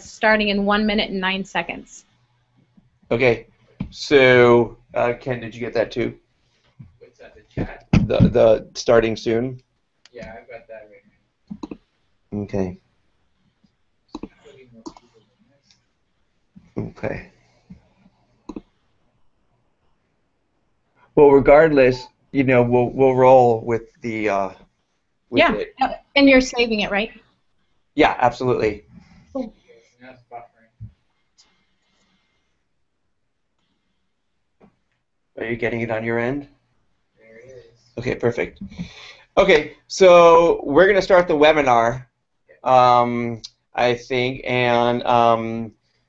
starting in 1 minute and 9 seconds. Okay, so Ken, did you get that too? What's that, the chat? The starting soon? Yeah, I've got that right now. Okay. Probably more people than this. Okay. Well, regardless, you know, we'll roll with the with Yeah, it. and you're saving it, right? Yeah, absolutely. Cool. Okay, so now it's buffering. Are you getting it on your end? There it is. Okay, perfect. Okay, so we're going to start the webinar, I think, and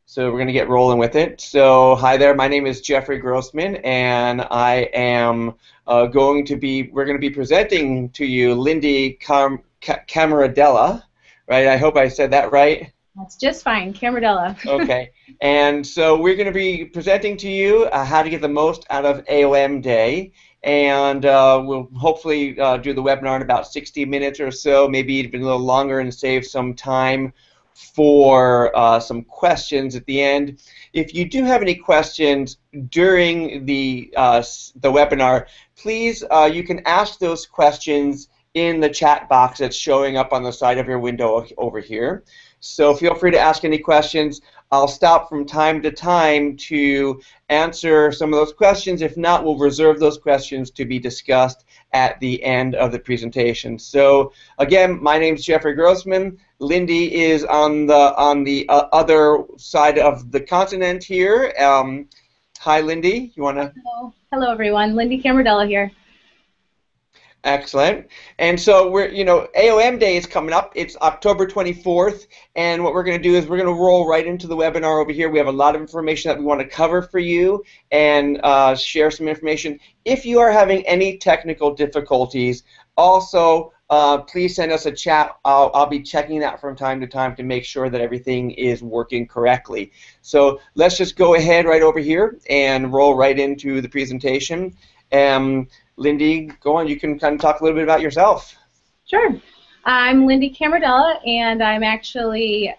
so we're going to get rolling with it. So hi there, my name is Jeffrey Grossman, and I am we're going to be presenting to you Lindy Camaradella, right? I hope I said that right. That's just fine, Camaradella. Okay, and so we're going to be presenting to you how to get the most out of AOM Day, and we'll hopefully do the webinar in about 60 minutes or so, maybe even a little longer, and save some time for some questions at the end. If you do have any questions during the webinar, please you can ask those questions in the chat box that's showing up on the side of your window over here. So feel free to ask any questions. I'll stop from time to time to answer some of those questions. If not, we'll reserve those questions to be discussed at the end of the presentation. So again, my name is Jeffrey Grossman. Lindy is on the other side of the continent here. Hi, Lindy. You want to? Hello, everyone. Lindy Camaradella here. Excellent. And so AOM Day is coming up. It's October 24th, and what we're going to do is we're going to roll right into the webinar over here. We have a lot of information that we want to cover for you and share some information. If you are having any technical difficulties, also please send us a chat. I'll be checking that from time to time to make sure that everything is working correctly. So let's just go ahead right over here and roll right into the presentation. Lindy, go on. You can kind of talk a little bit about yourself. Sure. I'm Lindy Camaradella, and I'm actually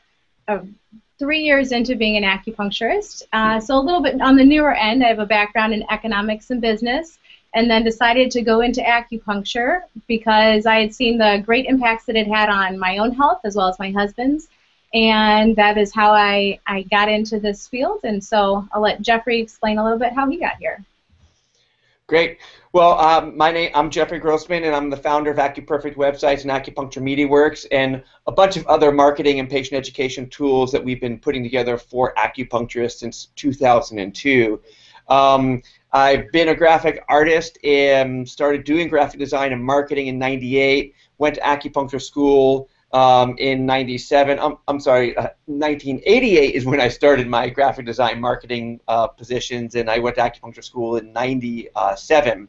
3 years into being an acupuncturist. So a little bit on the newer end. I have a background in economics and business, and then decided to go into acupuncture because I had seen the great impacts that it had on my own health as well as my husband's. And that is how I got into this field. And so I'll let Jeffrey explain a little bit how he got here. Great. Well, I'm Jeffrey Grossman, and I'm the founder of AcuPerfect websites and Acupuncture MediaWorks, and a bunch of other marketing and patient education tools that we've been putting together for acupuncturists since 2002. I've been a graphic artist and started doing graphic design and marketing in '98. Went to acupuncture school in '97. 1988 is when I started my graphic design marketing positions, and I went to acupuncture school in '97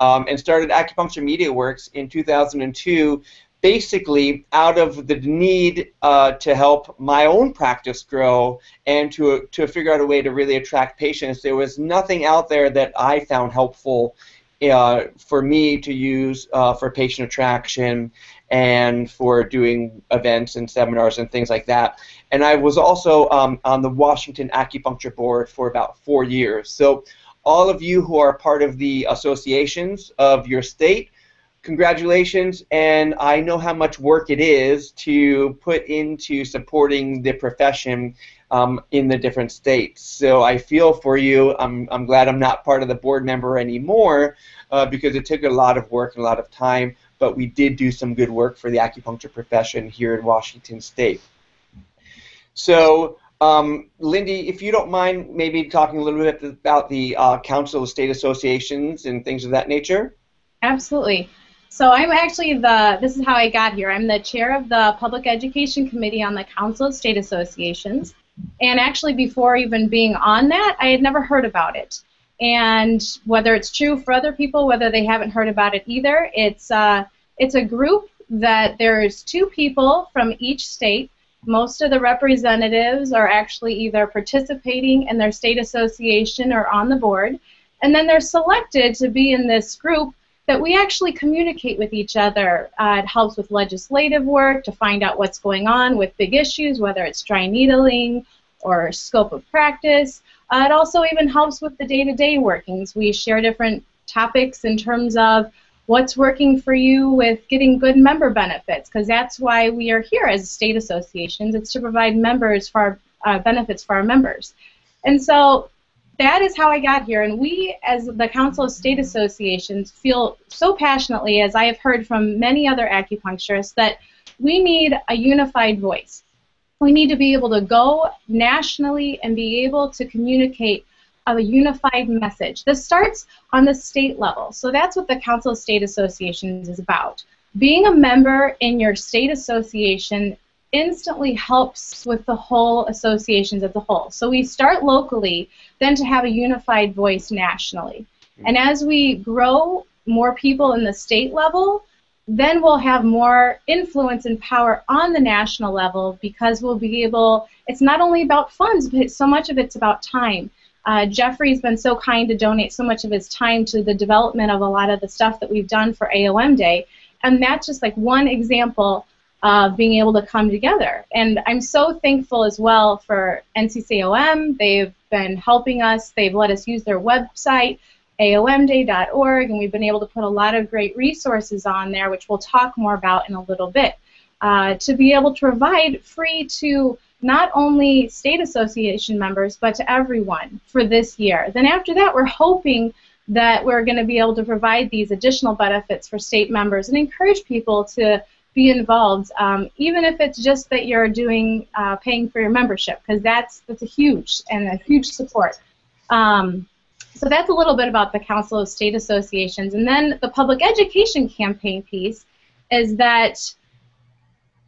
and started Acupuncture MediaWorks in 2002, basically out of the need to help my own practice grow and to figure out a way to really attract patients. There was nothing out there that I found helpful for me to use for patient attraction and for doing events and seminars and things like that. And I was also on the Washington Acupuncture Board for about 4 years. So all of you who are part of the associations of your state, congratulations, and I know how much work it is to put into supporting the profession in the different states. So I feel for you. I'm glad I'm not part of the board member anymore because it took a lot of work and a lot of time, but we did do some good work for the acupuncture profession here in Washington State. So Lindy, if you don't mind maybe talking a little bit about the Council of State Associations and things of that nature. Absolutely. So I'm actually this is how I got here. I'm the chair of the Public Education Committee on the Council of State Associations. And actually before even being on that, I had never heard about it. And whether it's true for other people, whether they haven't heard about it either, it's a group that there's 2 people from each state. Most of the representatives are actually either participating in their state association or on the board. And then they're selected to be in this group that we actually communicate with each other. It helps with legislative work to find out what's going on with big issues, whether it's dry needling or scope of practice. It also even helps with the day-to-day workings. We share different topics in terms of what's working for you with getting good member benefits, because that's why we are here as state associations. It's to provide members for our, benefits for our members. And so that is how I got here. And we, as the Council of State Associations, feel so passionately, as I have heard from many other acupuncturists, that we need a unified voice. We need to be able to go nationally and be able to communicate a unified message. This starts on the state level. So that's what the Council of State Associations is about. Being a member in your state association instantly helps with the whole associations as a whole. So we start locally, then to have a unified voice nationally. And as we grow more people in the state level, then we'll have more influence and power on the national level, because we'll be able, it's not only about funds, but so much of it's about time. Jeffrey's been so kind to donate so much of his time to the development of a lot of the stuff that we've done for AOM Day, and that's just like one example of being able to come together. And I'm so thankful as well for NCCOM. They've been helping us. They've let us use their website, aomday.org, and we've been able to put a lot of great resources on there, which we'll talk more about in a little bit, to be able to provide free to not only state association members, but to everyone for this year. Then after that, we're hoping that we're going to be able to provide these additional benefits for state members and encourage people to be involved, even if it's just that you're doing paying for your membership, because that's a huge support. So that's a little bit about the Council of State Associations. And then the public education campaign piece is that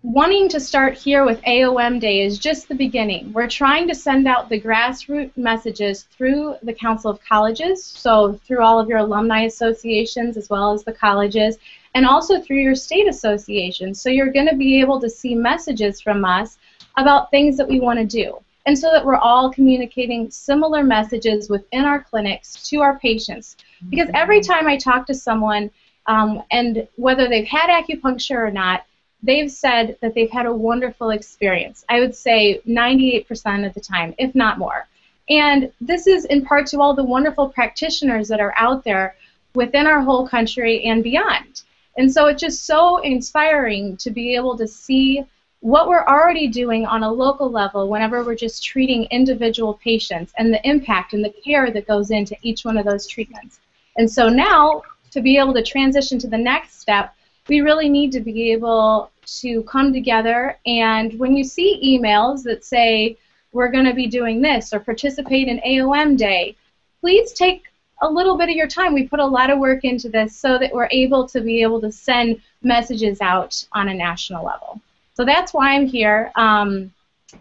wanting to start here with AOM Day is just the beginning. We're trying to send out the grassroots messages through the Council of Colleges, so through all of your alumni associations as well as the colleges, and also through your state associations. So you're going to be able to see messages from us about things that we want to do, and so that we're all communicating similar messages within our clinics to our patients. Because every time I talk to someone, and whether they've had acupuncture or not, they've said that they've had a wonderful experience. I would say 98% of the time, if not more. And this is in part to all the wonderful practitioners that are out there within our whole country and beyond. And so it's just so inspiring to be able to see what we're already doing on a local level whenever we're just treating individual patients, and the impact and the care that goes into each one of those treatments. And so now, to be able to transition to the next step, we really need to be able to come together, and when you see emails that say we're going to be doing this or participate in AOM Day, please take a little bit of your time. We put a lot of work into this so that we're able to send messages out on a national level. So that's why I'm here, and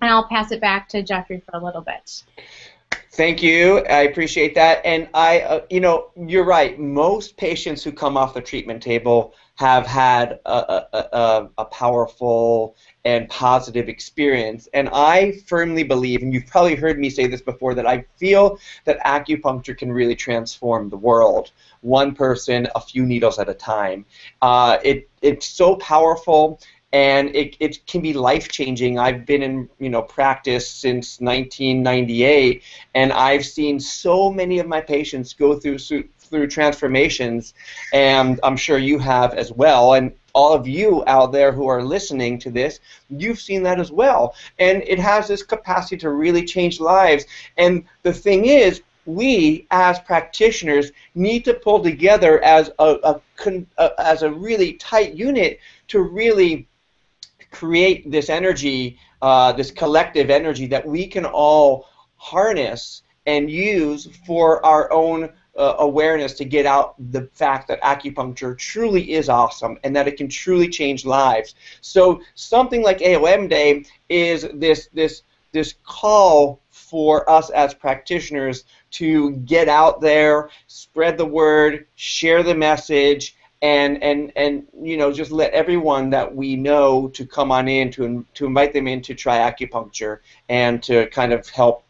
I'll pass it back to Jeffrey for a little bit. Thank you. I appreciate that. And you're right. Most patients who come off the treatment table have had a powerful and positive experience. And I firmly believe, and you've probably heard me say this before, that I feel that acupuncture can really transform the world, one person, a few needles at a time. It's so powerful. And it can be life-changing. I've been in practice since 1998, and I've seen so many of my patients go through transformations, and I'm sure you have as well. And all of you out there who are listening to this, you've seen that as well. And it has this capacity to really change lives. And the thing is, we as practitioners need to pull together as a really tight unit to really create this energy, this collective energy that we can all harness and use for our own awareness to get out the fact that acupuncture truly is awesome and that it can truly change lives. So something like AOM Day is this call for us as practitioners to get out there, spread the word, share the message, and just let everyone that we know to come on in, to invite them in to try acupuncture and to kind of help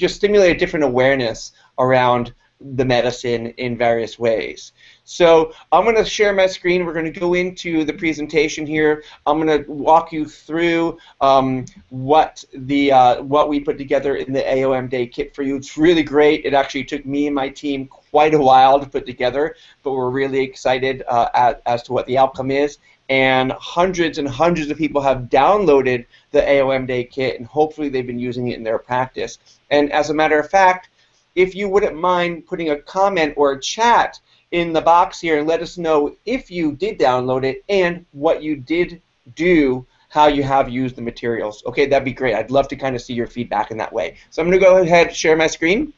stimulate a different awareness around the medicine in various ways. So I'm going to share my screen. We're going to go into the presentation here. I'm going to walk you through what we put together in the AOM Day kit for you. It's really great. It actually took me and my team quite a while to put together, but we're really excited as to what the outcome is. And hundreds and hundreds of people have downloaded the AOM Day kit, and hopefully they've been using it in their practice. And as a matter of fact, if you wouldn't mind putting a comment or a chat in the box here and let us know if you did download it and what you did do, how you have used the materials. Okay, that'd be great. I'd love to kind of see your feedback in that way. So I'm going to go ahead and share my screen.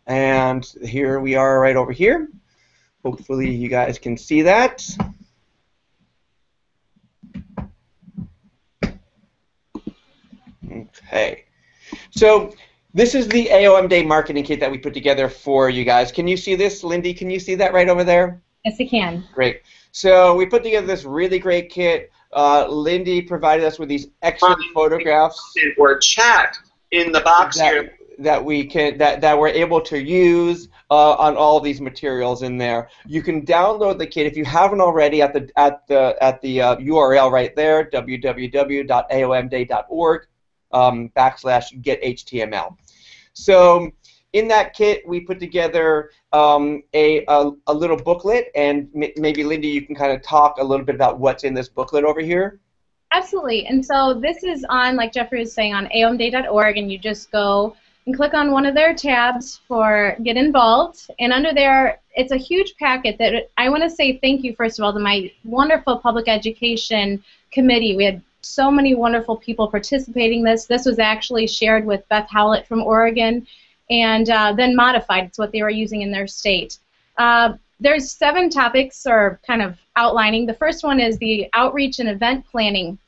And here we are right over here. Hopefully you guys can see that. Okay. So this is the AOM Day marketing kit that we put together for you guys. Can you see this, Lindy? Can you see that right over there? Yes, I can. Great. So we put together this really great kit. Lindy provided us with these excellent photographs or chat in the box here that we're able to use on all of these materials in there. You can download the kit if you haven't already at the URL right there, www.aomday.org /gethtml. So in that kit, we put together a little booklet, and maybe, Lindy, you can kind of talk a little bit about what's in this booklet over here. Absolutely. And so this is on, like Jeffrey was saying, on aomday.org, and you just go and click on one of their tabs for Get Involved. And under there, it's a huge packet that I want to say thank you, first of all, to my wonderful public education committee. We had so many wonderful people participating in this. This was actually shared with Beth Howlett from Oregon, and then modified. It's what they were using in their state. There's 7 topics, or kind of outlining. The first one is the outreach and event planning.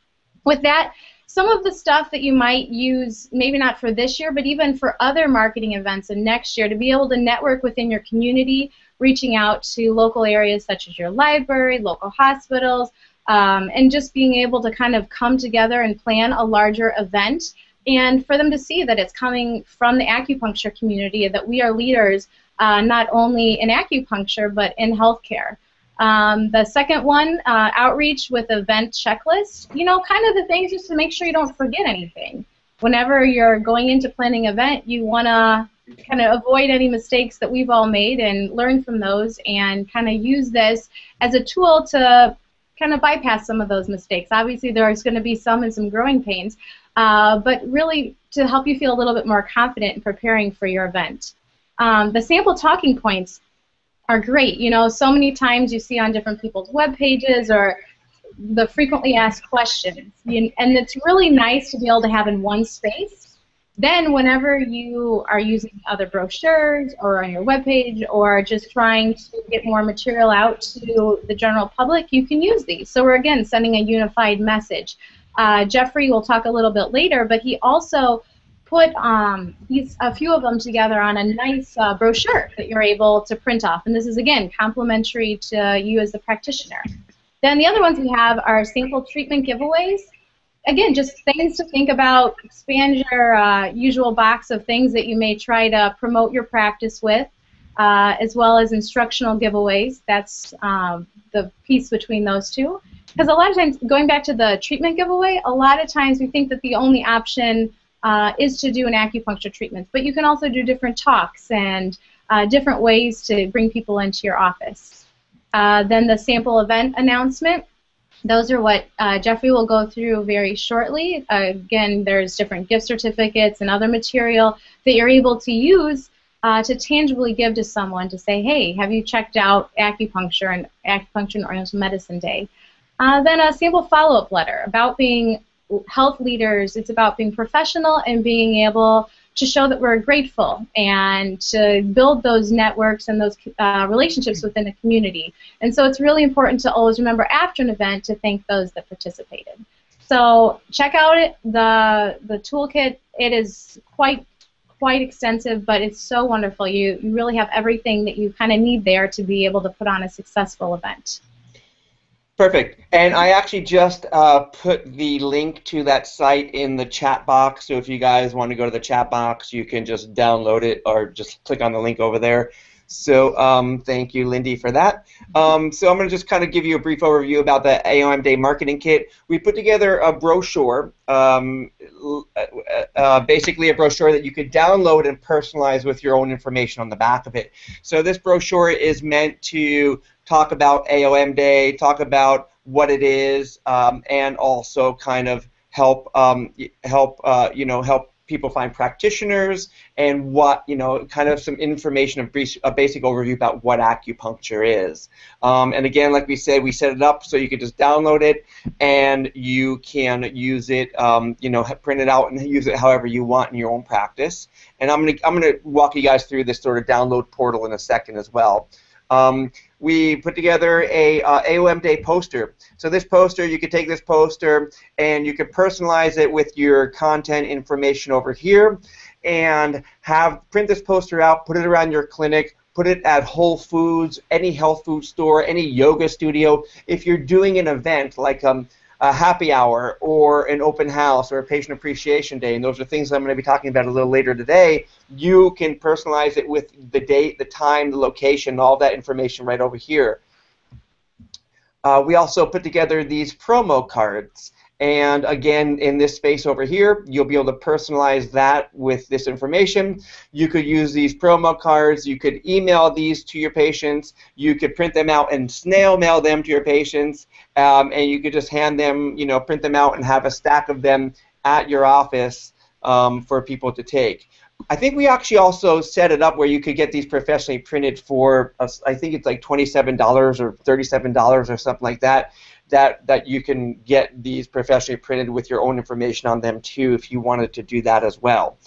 With that, some of the stuff that you might use, maybe not for this year, but even for other marketing events and next year, to be able to network within your community, reaching out to local areas such as your library, local hospitals, and just being able to kind of come together and plan a larger event, and for them to see that it's coming from the acupuncture community, that we are leaders not only in acupuncture but in healthcare. The second one, outreach with event checklist. You know, kind of the things just to make sure you don't forget anything. Whenever you're going into planning an event, you want to kind of avoid any mistakes that we've all made and learn from those, and kind of use this as a tool to kind of bypass some of those mistakes. Obviously, there's going to be some and some growing pains, but really to help you feel a little bit more confident in preparing for your event. The sample talking points are great. You know, so many times you see on different people's web pages or the frequently asked questions, and it's really nice to be able to have in one space. Then whenever you are using other brochures or on your webpage or just trying to get more material out to the general public, you can use these. So we're, again, sending a unified message. Jeffrey will talk a little bit later, but he also put a few of them together on a nice brochure that you're able to print off. And this is, again, complimentary to you as the practitioner. Then the other ones we have are sample treatment giveaways. Again, just things to think about. Expand your usual box of things that you may try to promote your practice with, as well as instructional giveaways. That's the piece between those two. Because a lot of times, going back to the treatment giveaway, a lot of times we think that the only option is to do an acupuncture treatment. But you can also do different talks and different ways to bring people into your office. Then the sample event announcement. Those are what Jeffrey will go through very shortly. Again, there's different gift certificates and other material that you're able to use to tangibly give to someone to say, hey, have you checked out acupuncture and Acupuncture and Oriental Medicine Day? Then a sample follow-up letter about being health leaders. It's about being professional and being able to show that we're grateful and to build those networks and those relationships within the community. And so it's really important to always remember after an event to thank those that participated. So check out the toolkit. It is quite extensive, but it's so wonderful. You really have everything that you kind of need there to be able to put on a successful event. Perfect. And I actually just put the link to that site in the chat box. So if you guys want to go to the chat box, you can just download it or just click on the link over there. So thank you, Lindy, for that. So I'm going to just kind of give you a brief overview about the AOM Day Marketing Kit. We put together a brochure, basically a brochure that you could download and personalize with your own information on the back of it. So this brochure is meant to talk about AOM Day, talk about what it is, and also kind of help help people find practitioners and what, kind of some information, a basic overview about what acupuncture is. And again, like we said, we set it up so you can just download it and you can use it, print it out and use it however you want in your own practice. And I'm gonna walk you guys through this sort of download portal in a second as well. We put together a AOM Day poster. So this poster, you could take this poster and you could personalize it with your content information over here and print this poster out, put it around your clinic, put it at Whole Foods, any health food store, any yoga studio. If you're doing an event like a happy hour or an open house or a patient appreciation day, and those are things I'm going to be talking about a little later today, you can personalize it with the date, the time, the location, all that information right over here. We also put together these promo cards. And again, in this space over here, you'll be able to personalize that with this information. You could use these promo cards. You could email these to your patients. You could print them out and snail mail them to your patients. And you could just hand them, print them out and have a stack of them at your office for people to take. I think we actually also set it up where you could get these professionally printed for, I think it's like $27 or $37 or something like that. That you can get these professionally printed with your own information on them too if you wanted to do that as well.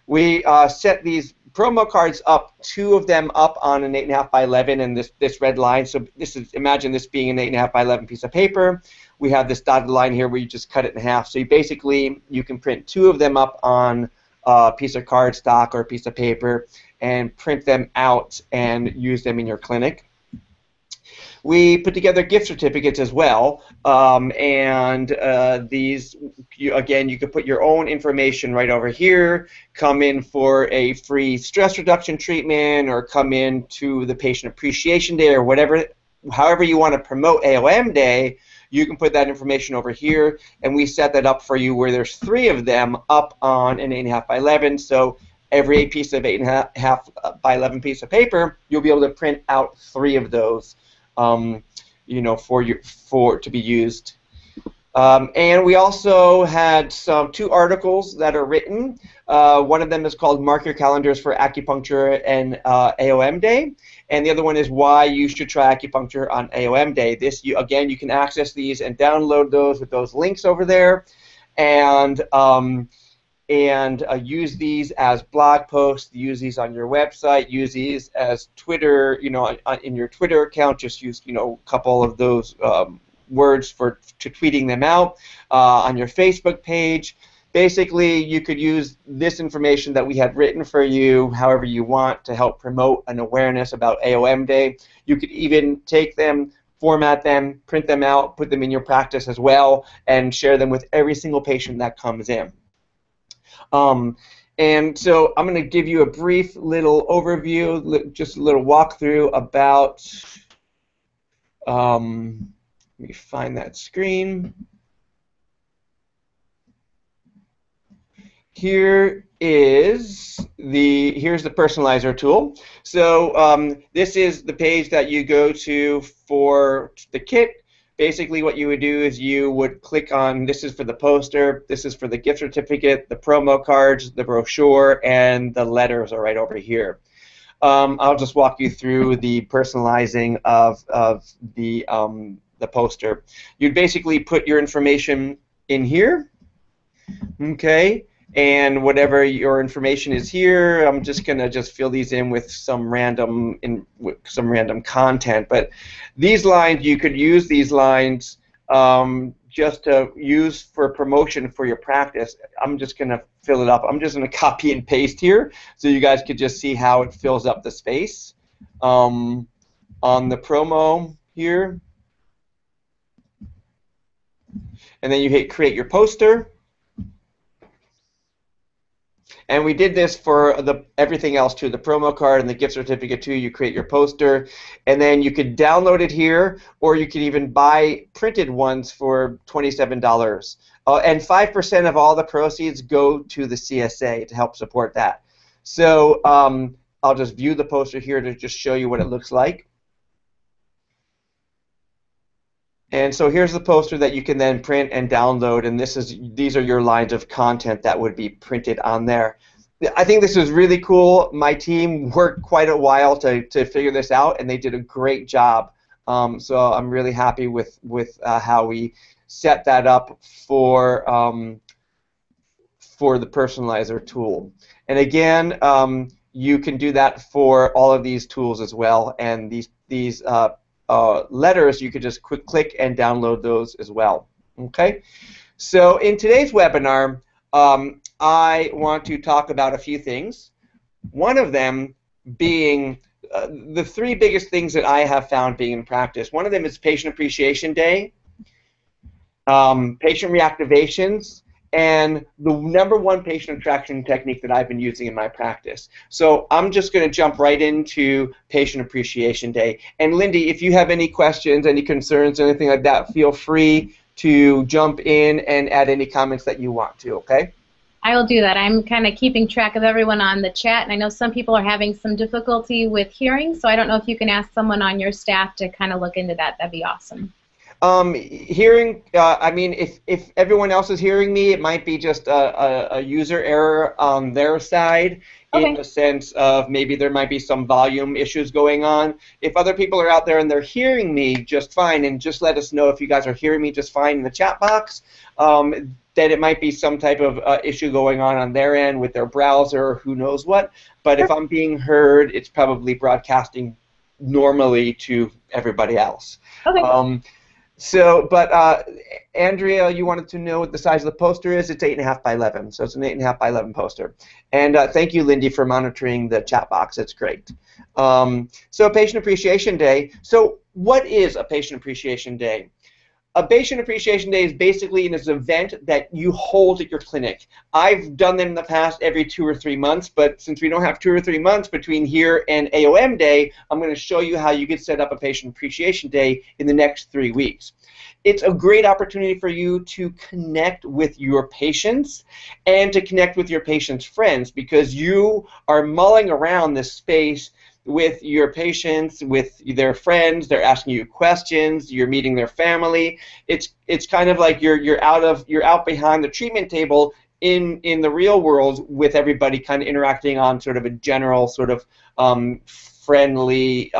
We set these promo cards up, 2 of them up on an 8.5 by 11 and this red line. So imagine this being an 8.5 by 11 piece of paper. We have this dotted line here where you just cut it in half. So you can print 2 of them up on a piece of cardstock or a piece of paper and print them out and use them in your clinic. We put together gift certificates as well, these, again, you could put your own information right over here, come in for a free stress reduction treatment, or come in to the Patient Appreciation Day, or whatever, however you want to promote AOM Day, you can put that information over here, and we set that up for you where there's 3 of them up on an 8.5 by 11, so every piece of 8.5 by 11 piece of paper, you'll be able to print out 3 of those. To be used. And we also had 2 articles that are written. One of them is called Mark Your Calendars for Acupuncture and AOM Day, and the other one is Why You Should Try Acupuncture on AOM Day. Again, you can access these and download those with those links over there, and use these as blog posts, use these on your website, use these as Twitter, in your Twitter account, just use, a couple of those words to tweeting them out, on your Facebook page. Basically, you could use this information that we had written for you however you want to help promote an awareness about AOM Day. You could even take them, format them, print them out, put them in your practice as well, and share them with every single patient that comes in. And so I'm going to give you a brief little overview, just a little walkthrough about, let me find that screen. Here's the personalizer tool. So this is the page that you go to for the kit. Basically what you would do is you would click on, this is for the poster, this is for the gift certificate, the promo cards, the brochure, and the letters are right over here. I'll just walk you through the personalizing of the poster. You'd basically put your information in here, okay? And whatever your information is here, I'm just gonna fill these in with some random content. But these lines, you could use these lines just to use for promotion for your practice. I'm just gonna fill it up. I'm just gonna copy and paste here, so you guys could just see how it fills up the space on the promo here. and then you hit create your poster. And we did this for everything else too, the promo card and the gift certificate too. You create your poster, and then you could download it here, or you could even buy printed ones for $27. And 5% of all the proceeds go to the CSA to help support that. So I'll just view the poster here to just show you what it looks like. And so here's the poster that you can then print and download, and these are your lines of content that would be printed on there. I think this is really cool. My team worked quite a while to figure this out, and they did a great job. So I'm really happy with how we set that up for the personalizer tool. And again, you can do that for all of these tools as well, and these letters, you could just click and download those as well. Okay, so in today's webinar, I want to talk about a few things. One of them being the three biggest things that I have found being in practice. One of them is Patient Appreciation Day, patient reactivations, and the #1 patient attraction technique that I've been using in my practice. So I'm just going to jump right into Patient Appreciation Day. And Lindy, if you have any questions, any concerns, anything like that, feel free to jump in and add any comments that you want to, okay? I will do that. I'm kind of keeping track of everyone on the chat, and I know some people are having some difficulty with hearing, so I don't know if you can ask someone on your staff to kind of look into that. That'd be awesome. Hearing, I mean, if everyone else is hearing me, it might be just a user error on their side, okay, in the sense of maybe there might be some volume issues going on. If other people are out there and they're hearing me just fine, and just let us know if you guys are hearing me just fine in the chat box, that it might be some type of issue going on their end with their browser or who knows what. But if I'm being heard, it's probably broadcasting normally to everybody else. Okay. But Andrea, you wanted to know what the size of the poster is. It's 8.5 by 11, so it's an 8.5 by 11 poster. And thank you, Lindy, for monitoring the chat box. It's great. So Patient Appreciation Day. So what is a Patient Appreciation Day? A Patient Appreciation Day is basically an event that you hold at your clinic. I've done them in the past every 2 or 3 months, but since we don't have 2 or 3 months between here and AOM Day, I'm going to show you how you can set up a Patient Appreciation Day in the next 3 weeks. It's a great opportunity for you to connect with your patients and to connect with your patients' friends, because you are mulling around this space with your patients, with their friends. They're asking you questions. You're meeting their family. It's kind of like you're out behind the treatment table in the real world with everybody, kind of interacting on sort of a general sort of friendly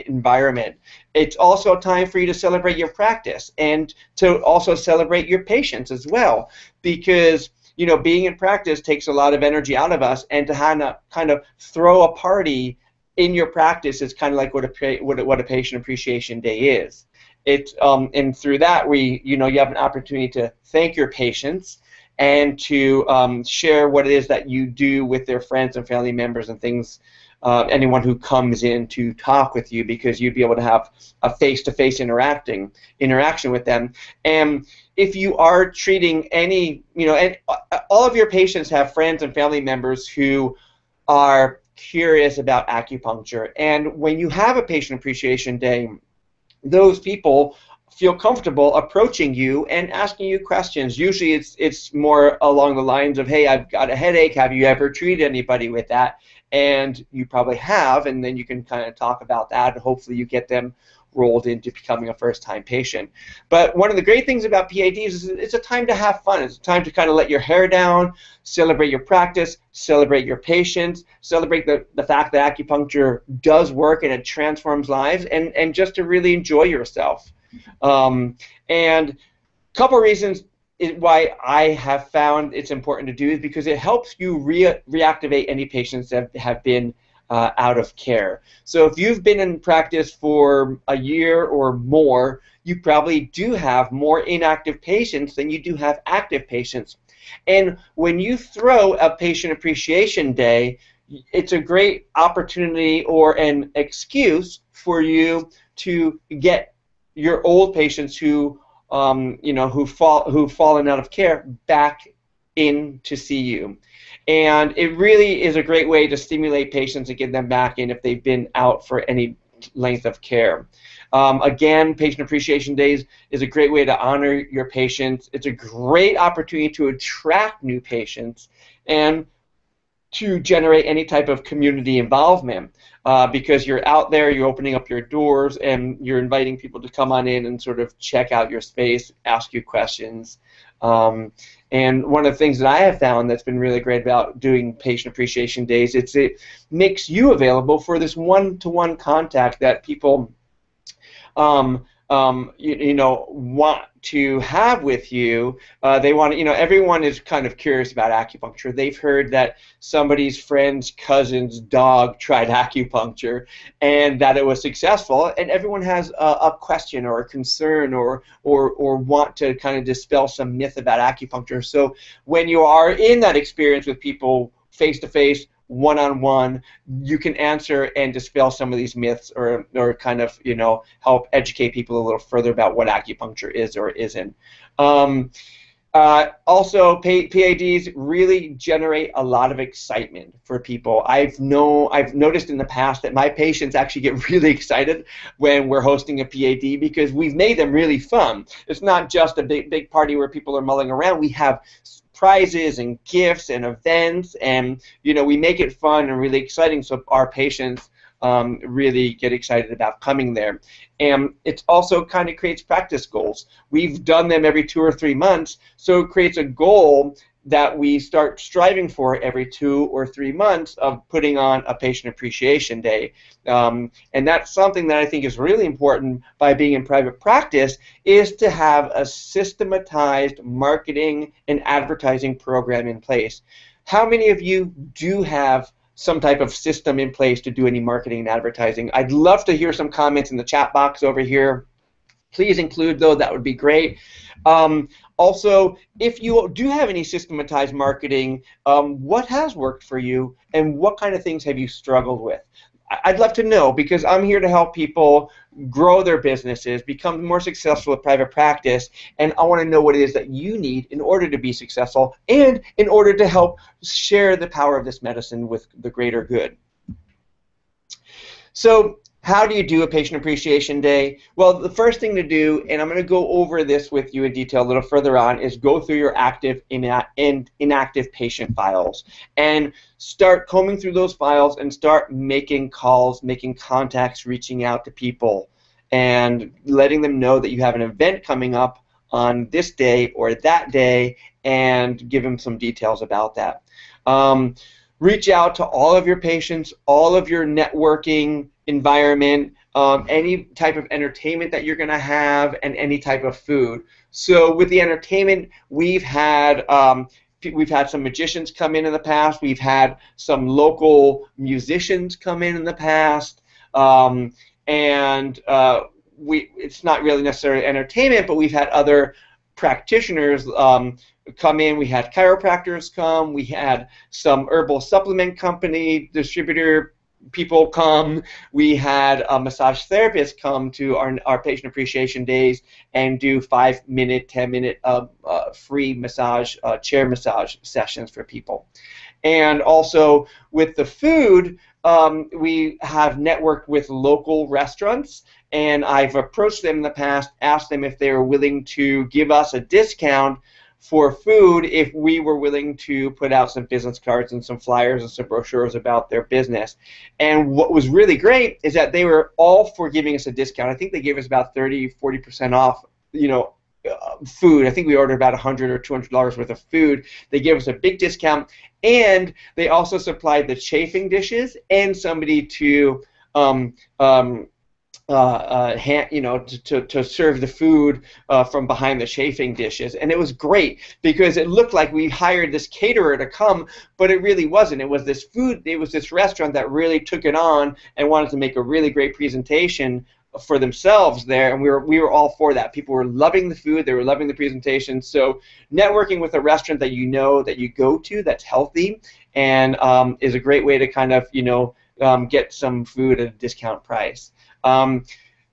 environment. It's also a time for you to celebrate your practice and to also celebrate your patients as well, because being in practice takes a lot of energy out of us, and to kind of throw a party in your practice is kind of like what a Patient Appreciation Day is. And through that, you have an opportunity to thank your patients and to share what it is that you do with their friends and family members and things, anyone who comes in to talk with you, because you'd be able to have a face-to-face interaction with them. And if you are treating and all of your patients have friends and family members who are curious about acupuncture, and when you have a Patient Appreciation Day, those people feel comfortable approaching you and asking you questions. Usually it's more along the lines of, hey, I've got a headache, have you ever treated anybody with that? And you probably have, and then you can kind of talk about that, and hopefully you get them rolled into becoming a first-time patient. But one of the great things about PADs is it's a time to have fun. It's a time to kind of let your hair down, celebrate your practice, celebrate your patients, celebrate the fact that acupuncture does work and it transforms lives, and just to really enjoy yourself. And a couple reasons why I have found it's important to do is because it helps you reactivate any patients that have been out of care. So if you've been in practice for a year or more, you probably do have more inactive patients than you do have active patients. And when you throw a Patient Appreciation Day, it's a great opportunity or an excuse for you to get your old patients who who've fallen out of care back in to see you. And it really is a great way to stimulate patients and get them back in if they've been out for any length of care. Again, Patient Appreciation Days is a great way to honor your patients. It's a great opportunity to attract new patients and to generate any type of community involvement because you're out there, you're opening up your doors, and you're inviting people to come on in and sort of check out your space, ask you questions. And one of the things that I have found that's been really great about doing Patient Appreciation Days, it makes you available for this one-to-one contact that people want to have with you. They want to, everyone is kind of curious about acupuncture. They've heard that somebody's friend's cousin's dog tried acupuncture and that it was successful, and everyone has a question or a concern or want to kind of dispel some myth about acupuncture. So when you are in that experience with people face to face, one-on-one, you can answer and dispel some of these myths or kind of, help educate people a little further about what acupuncture is or isn't. Also, PADs really generate a lot of excitement for people. I've noticed in the past that my patients actually get really excited when we're hosting a PAD because we've made them really fun. It's not just a big party where people are mulling around. We have prizes and gifts and events, and we make it fun and really exciting so our patients really get excited about coming there. And it also kind of creates practice goals. We've done them every 2 or 3 months, so it creates a goal that we start striving for every 2 or 3 months of putting on a Patient Appreciation Day. And that's something that I think is really important by being in private practice, is to have a systematized marketing and advertising program in place. How many of you do have some type of system in place to do any marketing and advertising? I'd love to hear some comments in the chat box over here. Please include those, that would be great. Also, if you do have any systematized marketing, what has worked for you and what kind of things have you struggled with? I'd love to know, because I'm here to help people grow their businesses, become more successful at private practice, and I want to know what it is that you need in order to be successful and in order to help share the power of this medicine with the greater good. So, how do you do a Patient Appreciation Day? Well, the first thing to do, and I'm going to go over this with you in detail a little further on, is go through your active and inactive patient files and start combing through those files and start making calls, making contacts, reaching out to people, and letting them know that you have an event coming up on this day or that day, and give them some details about that. Reach out to all of your patients, all of your networking environment, any type of entertainment that you're going to have, and any type of food. So with the entertainment, we've had some magicians come in the past. We've had some local musicians come in the past, it's not really necessarily entertainment, but we've had other practitioners come in. We had chiropractors come. We had some herbal supplement company distributor people come. We had a massage therapist come to our Patient Appreciation Days and do 5-minute, 10-minute free massage, chair massage sessions for people. And also with the food, we have networked with local restaurants, and I've approached them in the past, asked them if they were willing to give us a discount for food if we were willing to put out some business cards and some flyers and some brochures about their business. And what was really great is that they were all for giving us a discount. I think they gave us about 30–40% off, food. I think we ordered about $100 or $200 worth of food. They gave us a big discount, and they also supplied the chafing dishes and somebody to to serve the food from behind the chafing dishes. And it was great because it looked like we hired this caterer to come, but it really wasn't. It was this restaurant that really took it on and wanted to make a really great presentation for themselves there, and we were all for that. People were loving the food, they were loving the presentation. So networking with a restaurant that that you go to that's healthy and is a great way to kind of get some food at a discount price.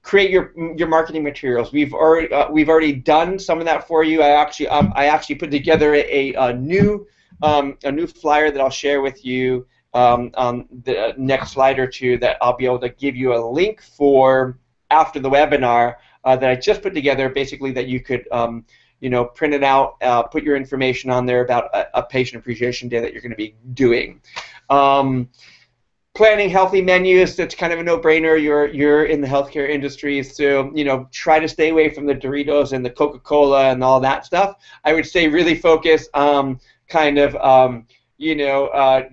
create your marketing materials. We've already done some of that for you. I actually put together a new flyer that I'll share with you on the next slide or two, that I'll be able to give you a link for after the webinar that I just put together, basically, that you could print it out, put your information on there about a patient appreciation day that you're going to be doing. Planning healthy menus, that's kind of a no-brainer. You're in the healthcare industry, so try to stay away from the Doritos and the Coca-Cola and all that stuff. I would say really focus on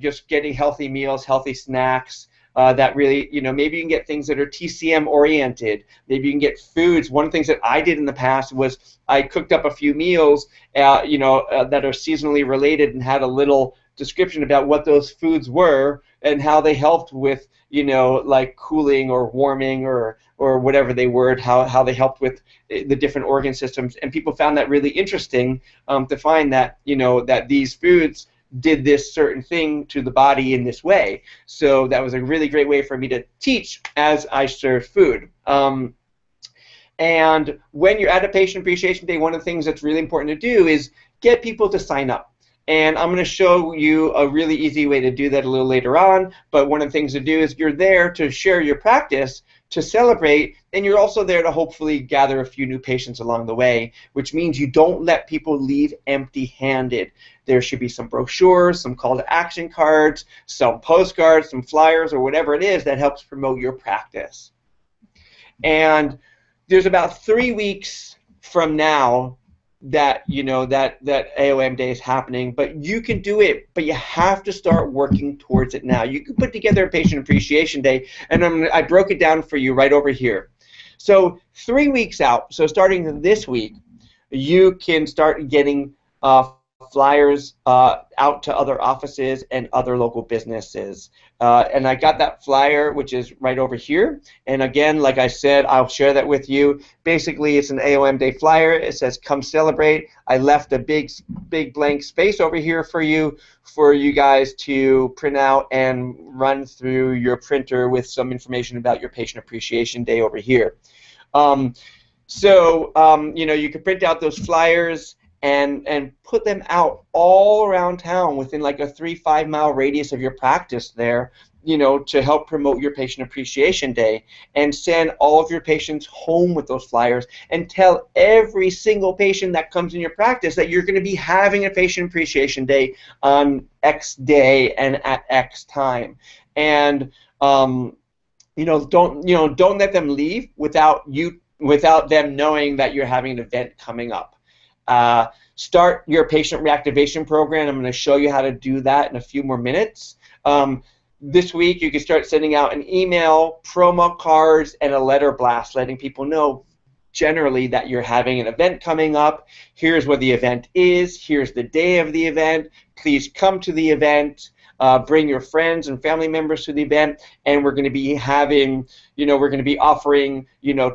just getting healthy meals, healthy snacks. That really, maybe you can get things that are TCM oriented. Maybe you can get foods. One of the things that I did in the past was I cooked up a few meals, that are seasonally related, and had a little description about what those foods were and how they helped with, like cooling or warming or whatever they were, how they helped with the different organ systems. And people found that really interesting, to find that, that these foods did this certain thing to the body in this way. So that was a really great way for me to teach as I served food. And when you're at a Patient Appreciation Day, one of the things that's really important to do is get people to sign up. And I'm going to show you a really easy way to do that a little later on, but one of the things to do is you're there to share your practice, to celebrate, and you're also there to hopefully gather a few new patients along the way, which means you don't let people leave empty-handed. There should be some brochures, some call to action cards, some postcards, some flyers, or whatever it is that helps promote your practice. And there's about 3 weeks from now that that AOM Day is happening, but you can do it, but you have to start working towards it now. You can put together a Patient Appreciation Day, and I broke it down for you right over here. So 3 weeks out, so starting this week, you can start getting flyers out to other offices and other local businesses. And I got that flyer, which is right over here. And again, like I said, I'll share that with you. Basically, it's an AOM Day flyer. It says, "Come celebrate." I left a big blank space over here for you guys to print out and run through your printer with some information about your Patient Appreciation Day over here. You can print out those flyers and put them out all around town within like a 3-5 mile radius of your practice there, to help promote your Patient Appreciation Day, and send all of your patients home with those flyers, and tell every single patient that comes in your practice that you're going to be having a Patient Appreciation Day on X day and at X time. And don't let them leave without them knowing that you're having an event coming up. Start your patient reactivation program. I'm going to show you how to do that in a few more minutes. This week, you can start sending out an email, promo cards, and a letter blast, letting people know generally that you're having an event coming up. Here's what the event is. Here's the day of the event. Please come to the event. Bring your friends and family members to the event, and we're going to be having, we're going to be offering,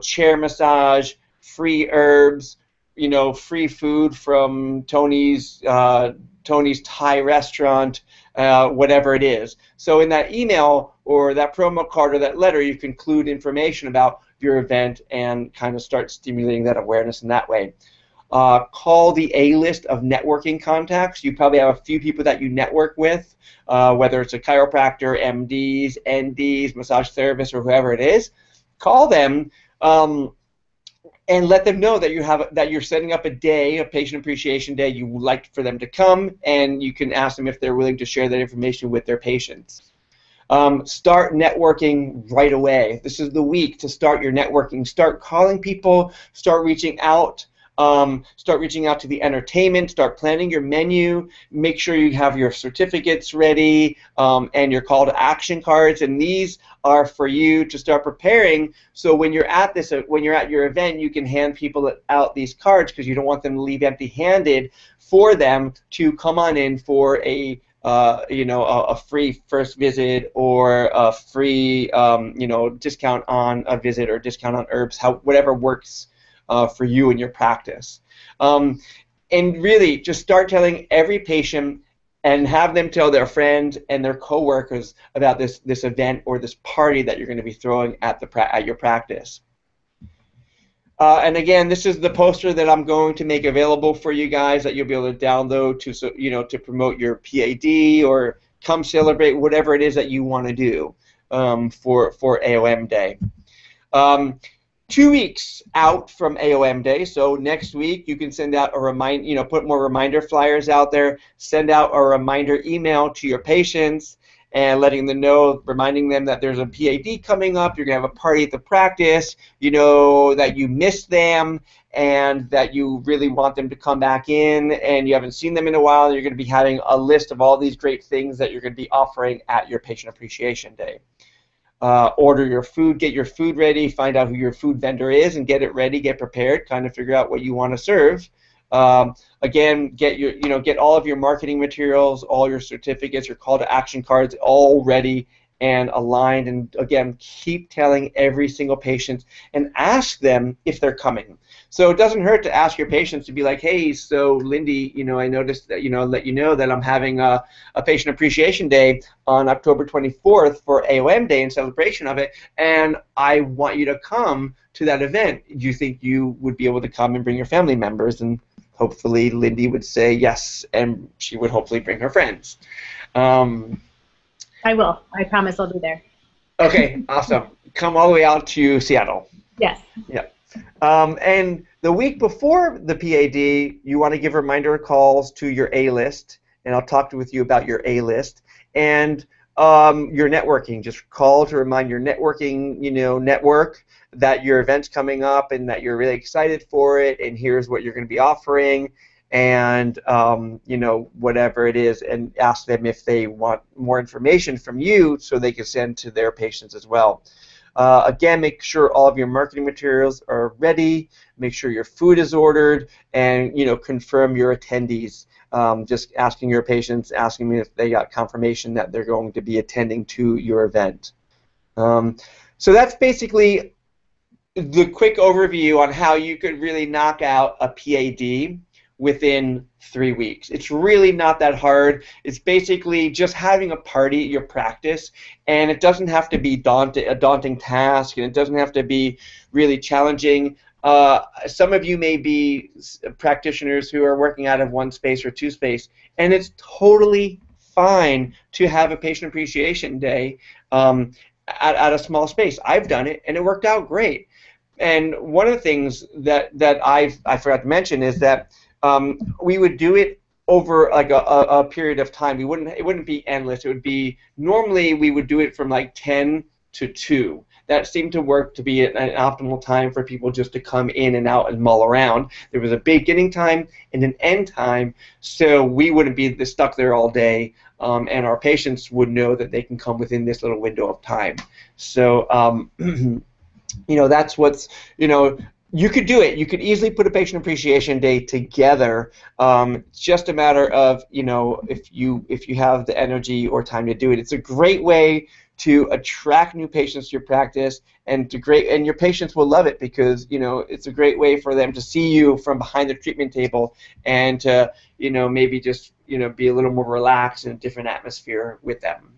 chair massage, free herbs, free food from Tony's Thai restaurant, whatever it is. So in that email or that promo card or that letter, you can include information about your event and kind of start stimulating that awareness in that way. Call the A-list of networking contacts. You probably have a few people that you network with, whether it's a chiropractor, MDs, NDs, massage therapists, or whoever it is. Call them and let them know that you're setting up a day, a Patient Appreciation Day. You would like for them to come, and you can ask them if they're willing to share that information with their patients. Start networking right away. This is the week to start your networking. Start calling people. Start reaching out. Start reaching out to the entertainment. Start planning your menu. Make sure you have your certificates ready and your call to action cards. And these are for you to start preparing. So when you're at your event, you can hand people out these cards, because you don't want them to leave empty-handed, for them to come on in for a free first visit, or a free discount on a visit, or discount on herbs, whatever works for you and your practice. And really just start telling every patient, and have them tell their friends and their coworkers about this event or this party that you're going to be throwing at your practice. And again, this is the poster that I'm going to make available for you guys that you'll be able to download to, to promote your PAD or come celebrate whatever it is that you want to do for AOM Day. 2 weeks out from AOM Day, so next week you can send out a put more reminder flyers out there, send out a reminder email to your patients and letting them know, reminding them that there's a PAD coming up, you're going to have a party at the practice, that you missed them and that you really want them to come back in and you haven't seen them in a while. You're going to be having a list of all these great things that you're going to be offering at your Patient Appreciation Day. Order your food, get your food ready, find out who your food vendor is and get it ready, get prepared, kind of figure out what you want to serve. Again, get all of your marketing materials, all your certificates, your call to action cards all ready and aligned, and again, keep telling every single patient and ask them if they're coming. So it doesn't hurt to ask your patients to be like, hey, so Lindy, I noticed that, let you know that I'm having a Patient Appreciation Day on October 24th for AOM Day in celebration of it, and I want you to come to that event. Do you think you would be able to come and bring your family members? And hopefully Lindy would say yes, and she would hopefully bring her friends. I will. I promise I'll be there. Okay, awesome. Come all the way out to Seattle. Yes. Yeah. And the week before the PAD, you want to give reminder calls to your A list, and I'll talk with you about your A list and your networking. Just call to remind your networking, network that your event's coming up and that you're really excited for it, and here's what you're going to be offering, and whatever it is, and ask them if they want more information from you so they can send to their patients as well. Again, make sure all of your marketing materials are ready, make sure your food is ordered, and confirm your attendees. Just asking your patients, asking me if they got confirmation that they're going to be attending to your event. So that's basically the quick overview on how you could really knock out a PAD within 3 weeks. It's really not that hard. It's basically just having a party at your practice, and it doesn't have to be a daunting task, and it doesn't have to be really challenging. Some of you may be practitioners who are working out of one space or two space, and it's totally fine to have a Patient Appreciation Day at a small space. I've done it, and it worked out great. And one of the things that I forgot to mention is that we would do it over like a period of time. It wouldn't be endless. It would be, normally we would do it from like 10 to 2. That seemed to work to be an optimal time for people just to come in and out and mull around. There was a beginning time and an end time, so we wouldn't be stuck there all day, and our patients would know that they can come within this little window of time. So that's what's, you could do it. You could easily put a Patient Appreciation Day together. It's just a matter of, if you have the energy or time to do it. It's a great way to attract new patients to your practice, and your patients will love it because it's a great way for them to see you from behind the treatment table and to maybe just be a little more relaxed in a different atmosphere with them.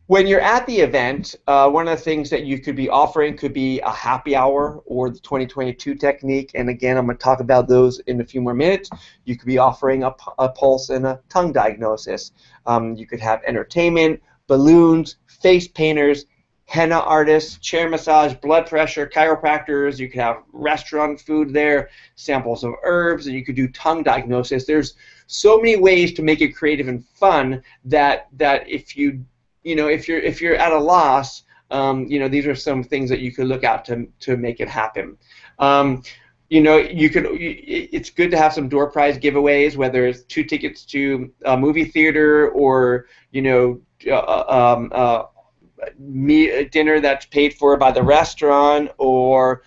When you're at the event, one of the things that you could be offering could be a happy hour or the 2022 technique, and again, I'm going to talk about those in a few more minutes. You could be offering a pulse and a tongue diagnosis. You could have entertainment, balloons, face painters, henna artists, chair massage, blood pressure, chiropractors. You could have restaurant food there, samples of herbs, and you could do tongue diagnosis. There's so many ways to make it creative and fun that if you're at a loss, these are some things that you could look at to make it happen. It's good to have some door prize giveaways, whether it's 2 tickets to a movie theater or dinner that's paid for by the restaurant or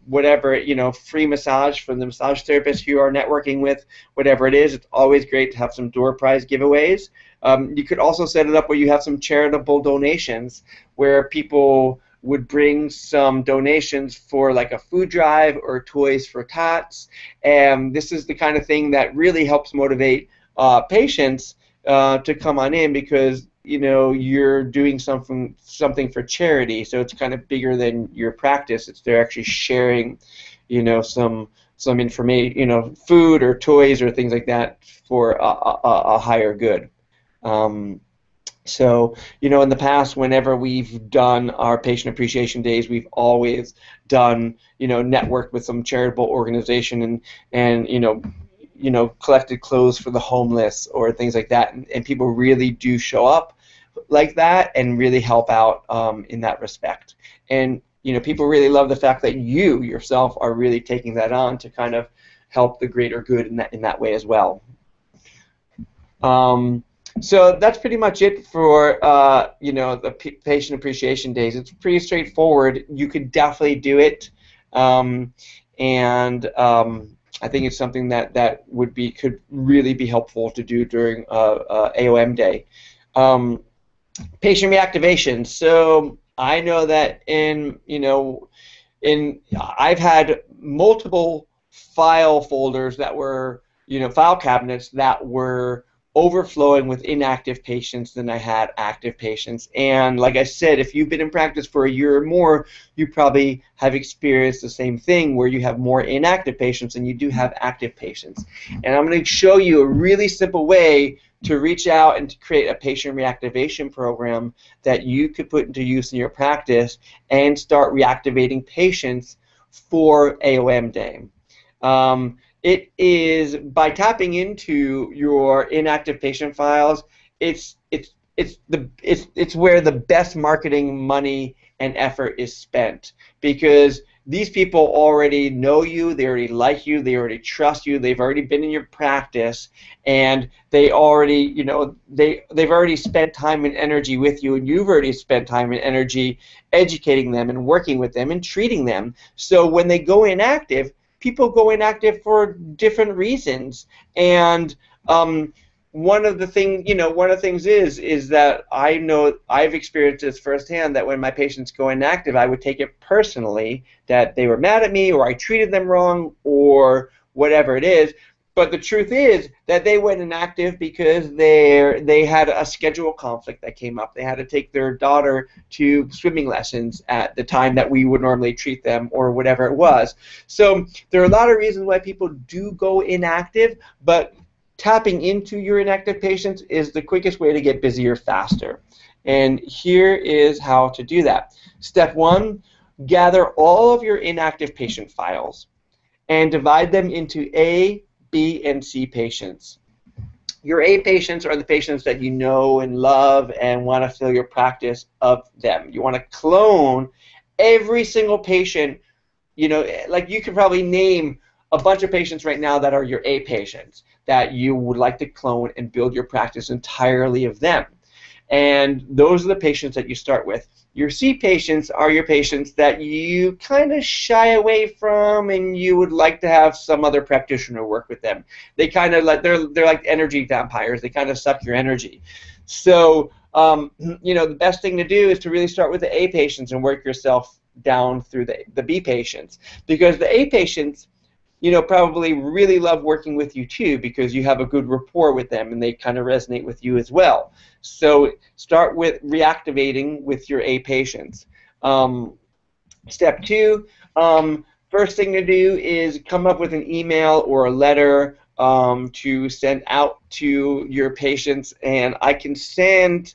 whatever, free massage from the massage therapist you are networking with, whatever it is. It's always great to have some door prize giveaways. You could also set it up where you have some charitable donations where people would bring some donations for like a food drive or toys for tots, and this is the kind of thing that really helps motivate patients to come on in, because you're doing something for charity, so it's kind of bigger than your practice. They're actually sharing, some information, food or toys or things like that for a higher good. So, in the past, whenever we've done our patient appreciation days, we've always done, network with some charitable organization and collected clothes for the homeless or things like that. And people really do show up like that and really help out in that respect. And, people really love the fact that you yourself are really taking that on to kind of help the greater good in that way as well. So that's pretty much it for the patient appreciation days. It's pretty straightforward. You could definitely do it, and I think it's something that could really be helpful to do during AOM day. Patient reactivation. So I know that I've had multiple file folders that were file cabinets that were overflowing with inactive patients than I had active patients. And like I said, if you've been in practice for a year or more, you probably have experienced the same thing where you have more inactive patients than you do have active patients. And I'm going to show you a really simple way to reach out and to create a patient reactivation program that you could put into use in your practice and start reactivating patients for AOM day. It is by tapping into your inactive patient files. It's where the best marketing money and effort is spent, because these people already know you, they already like you, they already trust you, they've already been in your practice, and they already they've already spent time and energy with you, and you've already spent time and energy educating them and working with them and treating them. So when they go inactive, people go inactive for different reasons, and one of the things is that I know I've experienced this firsthand, that when my patients go inactive, I would take it personally that they were mad at me or I treated them wrong or whatever it is. But the truth is that they went inactive because they had a schedule conflict that came up. They had to take their daughter to swimming lessons at the time that we would normally treat them or whatever it was. So there are a lot of reasons why people do go inactive, but tapping into your inactive patients is the quickest way to get busier faster. And here is how to do that. Step 1, gather all of your inactive patient files and divide them into A, B, and C patients. Your A patients are the patients that you know and love and want to fill your practice of them. You want to clone every single patient. Like you could probably name a bunch of patients right now that are your A patients that you would like to clone and build your practice entirely of them. And those are the patients that you start with. Your C patients are your patients that you kind of shy away from and you would like to have some other practitioner work with them. They kind of they're like energy vampires. They kind of suck your energy. So the best thing to do is to really start with the A patients and work yourself down through the B patients, because the A patients probably really love working with you too, because you have a good rapport with them and they kind of resonate with you as well. So start with reactivating with your A patients. Step 2, first thing to do is come up with an email or a letter to send out to your patients, and I can send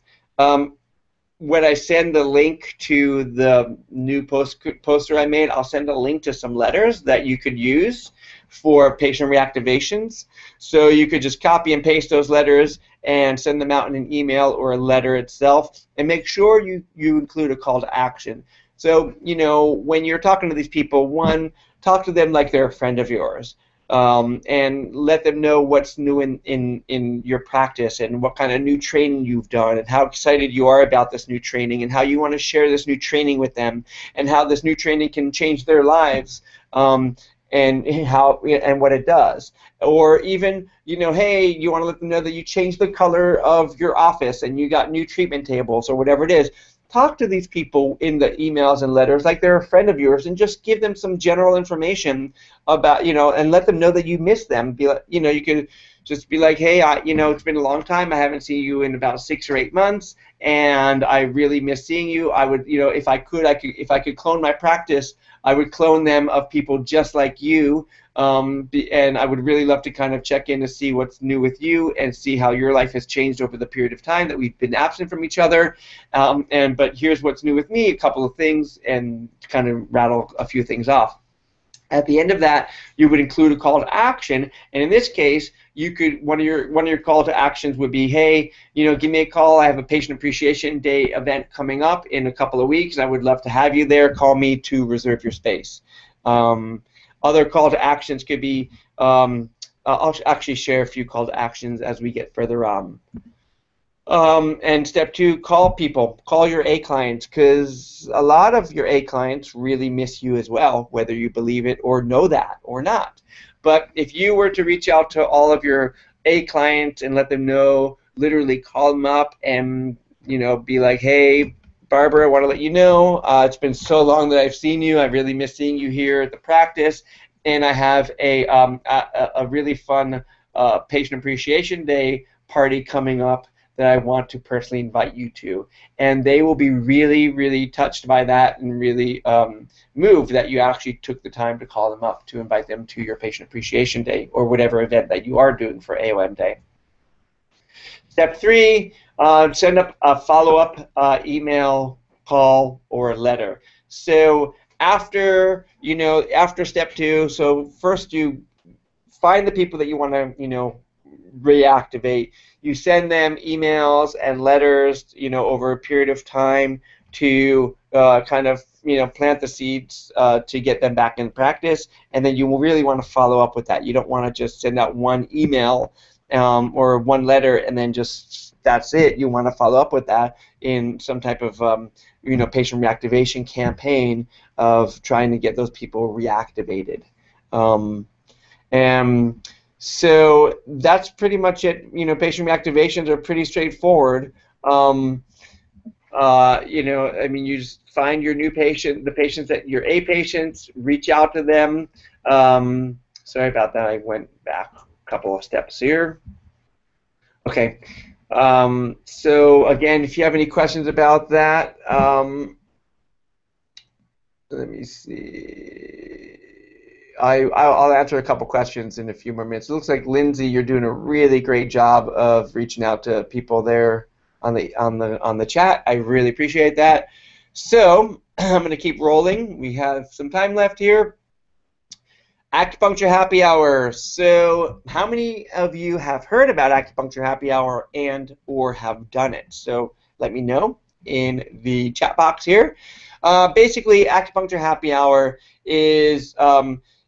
when I send the link to the new poster I made, I'll send a link to some letters that you could use for patient reactivations. So you could just copy and paste those letters and send them out in an email or a letter itself, and make sure you include a call to action. So, when you're talking to these people, 1, talk to them like they're a friend of yours. And let them know what's new in your practice and what kind of new training you've done and how excited you are about this new training and how you want to share this new training with them and how this new training can change their lives, and what it does. Or even, hey, you want to let them know that you changed the color of your office and you got new treatment tables or whatever it is. Talk to these people in the emails and letters like they're a friend of yours, and just give them some general information about, and let them know that you miss them. Be like, you could just be like, hey, it's been a long time. I haven't seen you in about 6 or 8 months, and I really miss seeing you. I would, if I could clone my practice, I would clone them of people just like you. And I would really love to kind of check in to see what's new with you and see how your life has changed over the period of time that we've been absent from each other. But here's what's new with me, a couple of things, and kind of rattle a few things off. At the end of that, you would include a call to action, and in this case, you could one of your call to actions would be, hey, give me a call. I have a Patient Appreciation Day event coming up in a couple of weeks. I would love to have you there. Call me to reserve your space. Other call to actions could be, I'll actually share a few call to actions as we get further on. And step 2, call people. Call your A clients, because a lot of your A clients really miss you as well, whether you believe it or know that or not. But if you were to reach out to all of your A clients and let them know, literally call them up and be like, hey, Barbara, I want to let you know it's been so long that I've seen you. I really miss seeing you here at the practice, and I have a really fun Patient Appreciation Day party coming up that I want to personally invite you to. And they will be really, really touched by that and really moved that you actually took the time to call them up to invite them to your Patient Appreciation Day or whatever event that you are doing for AOM Day. Step 3, send up a follow-up email, call, or letter. So after step 2, so first you find the people that you want to reactivate. You send them emails and letters over a period of time to kind of plant the seeds to get them back in practice, and then you will really want to follow up with that. You don't want to just send out one email or one letter and then just that's it. You want to follow up with that in some type of patient reactivation campaign of trying to get those people reactivated. And so that's pretty much it. Patient reactivations are pretty straightforward. I mean, you just find your new patient, the patients that your A patients, reach out to them. Sorry about that. I went back a couple of steps here. Okay. So again, if you have any questions about that, let me see. I'll answer a couple questions in a few more minutes. It looks like Lindsay, you're doing a really great job of reaching out to people there on the chat. I really appreciate that. So I'm going to keep rolling. We have some time left here. Acupuncture Happy Hour. So how many of you have heard about Acupuncture Happy Hour and or have done it? So let me know in the chat box here. Basically, Acupuncture Happy Hour is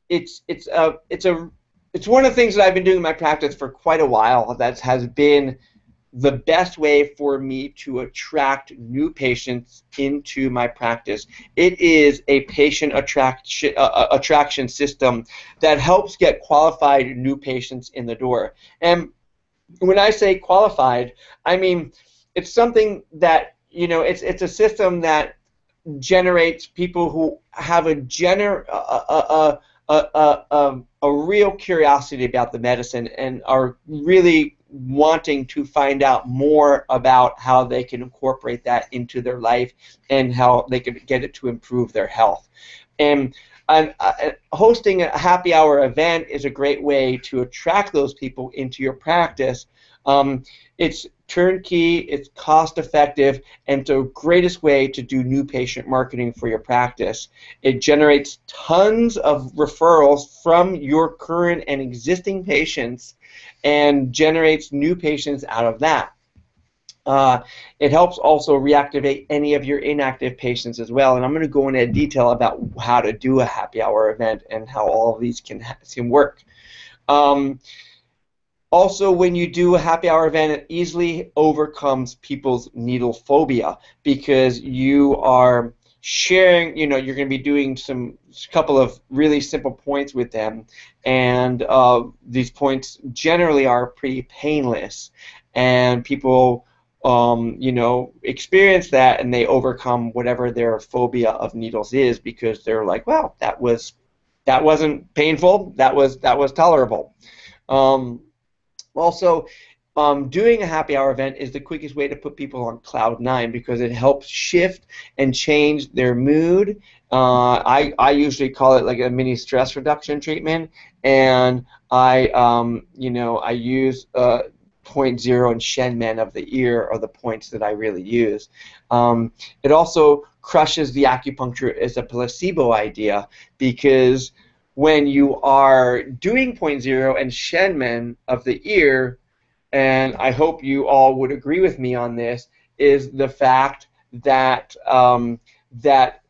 it's one of the things that I've been doing in my practice for quite a while. That has been the best way for me to attract new patients into my practice. It is a patient attraction system that helps get qualified new patients in the door. And when I say qualified, I mean it's something that it's a system that generates people who have a real curiosity about the medicine and are really wanting to find out more about how they can incorporate that into their life and how they can get it to improve their health. And hosting a happy hour event is a great way to attract those people into your practice. It's turnkey, it's cost effective, and it's the greatest way to do new patient marketing for your practice. It generates tons of referrals from your current and existing patients and generates new patients out of that. It helps also reactivate any of your inactive patients as well, and I'm going to go into detail about how to do a happy hour event and how all of these can work. Also, when you do a happy hour event, it easily overcomes people's needle phobia because you are sharing, you're going to be doing a couple of really simple points with them, and these points generally are pretty painless, and people experience that and they overcome whatever their phobia of needles is because they're like, well, that was that wasn't painful. That was tolerable. Also, doing a happy hour event is the quickest way to put people on cloud nine because it helps shift and change their mood. I usually call it like a mini stress reduction treatment, and I use point zero and Shenmen of the ear are the points that I really use. It also crushes the acupuncture as a placebo idea because when you are doing point zero and Shenmen of the ear, and I hope you all would agree with me on this, is the fact that that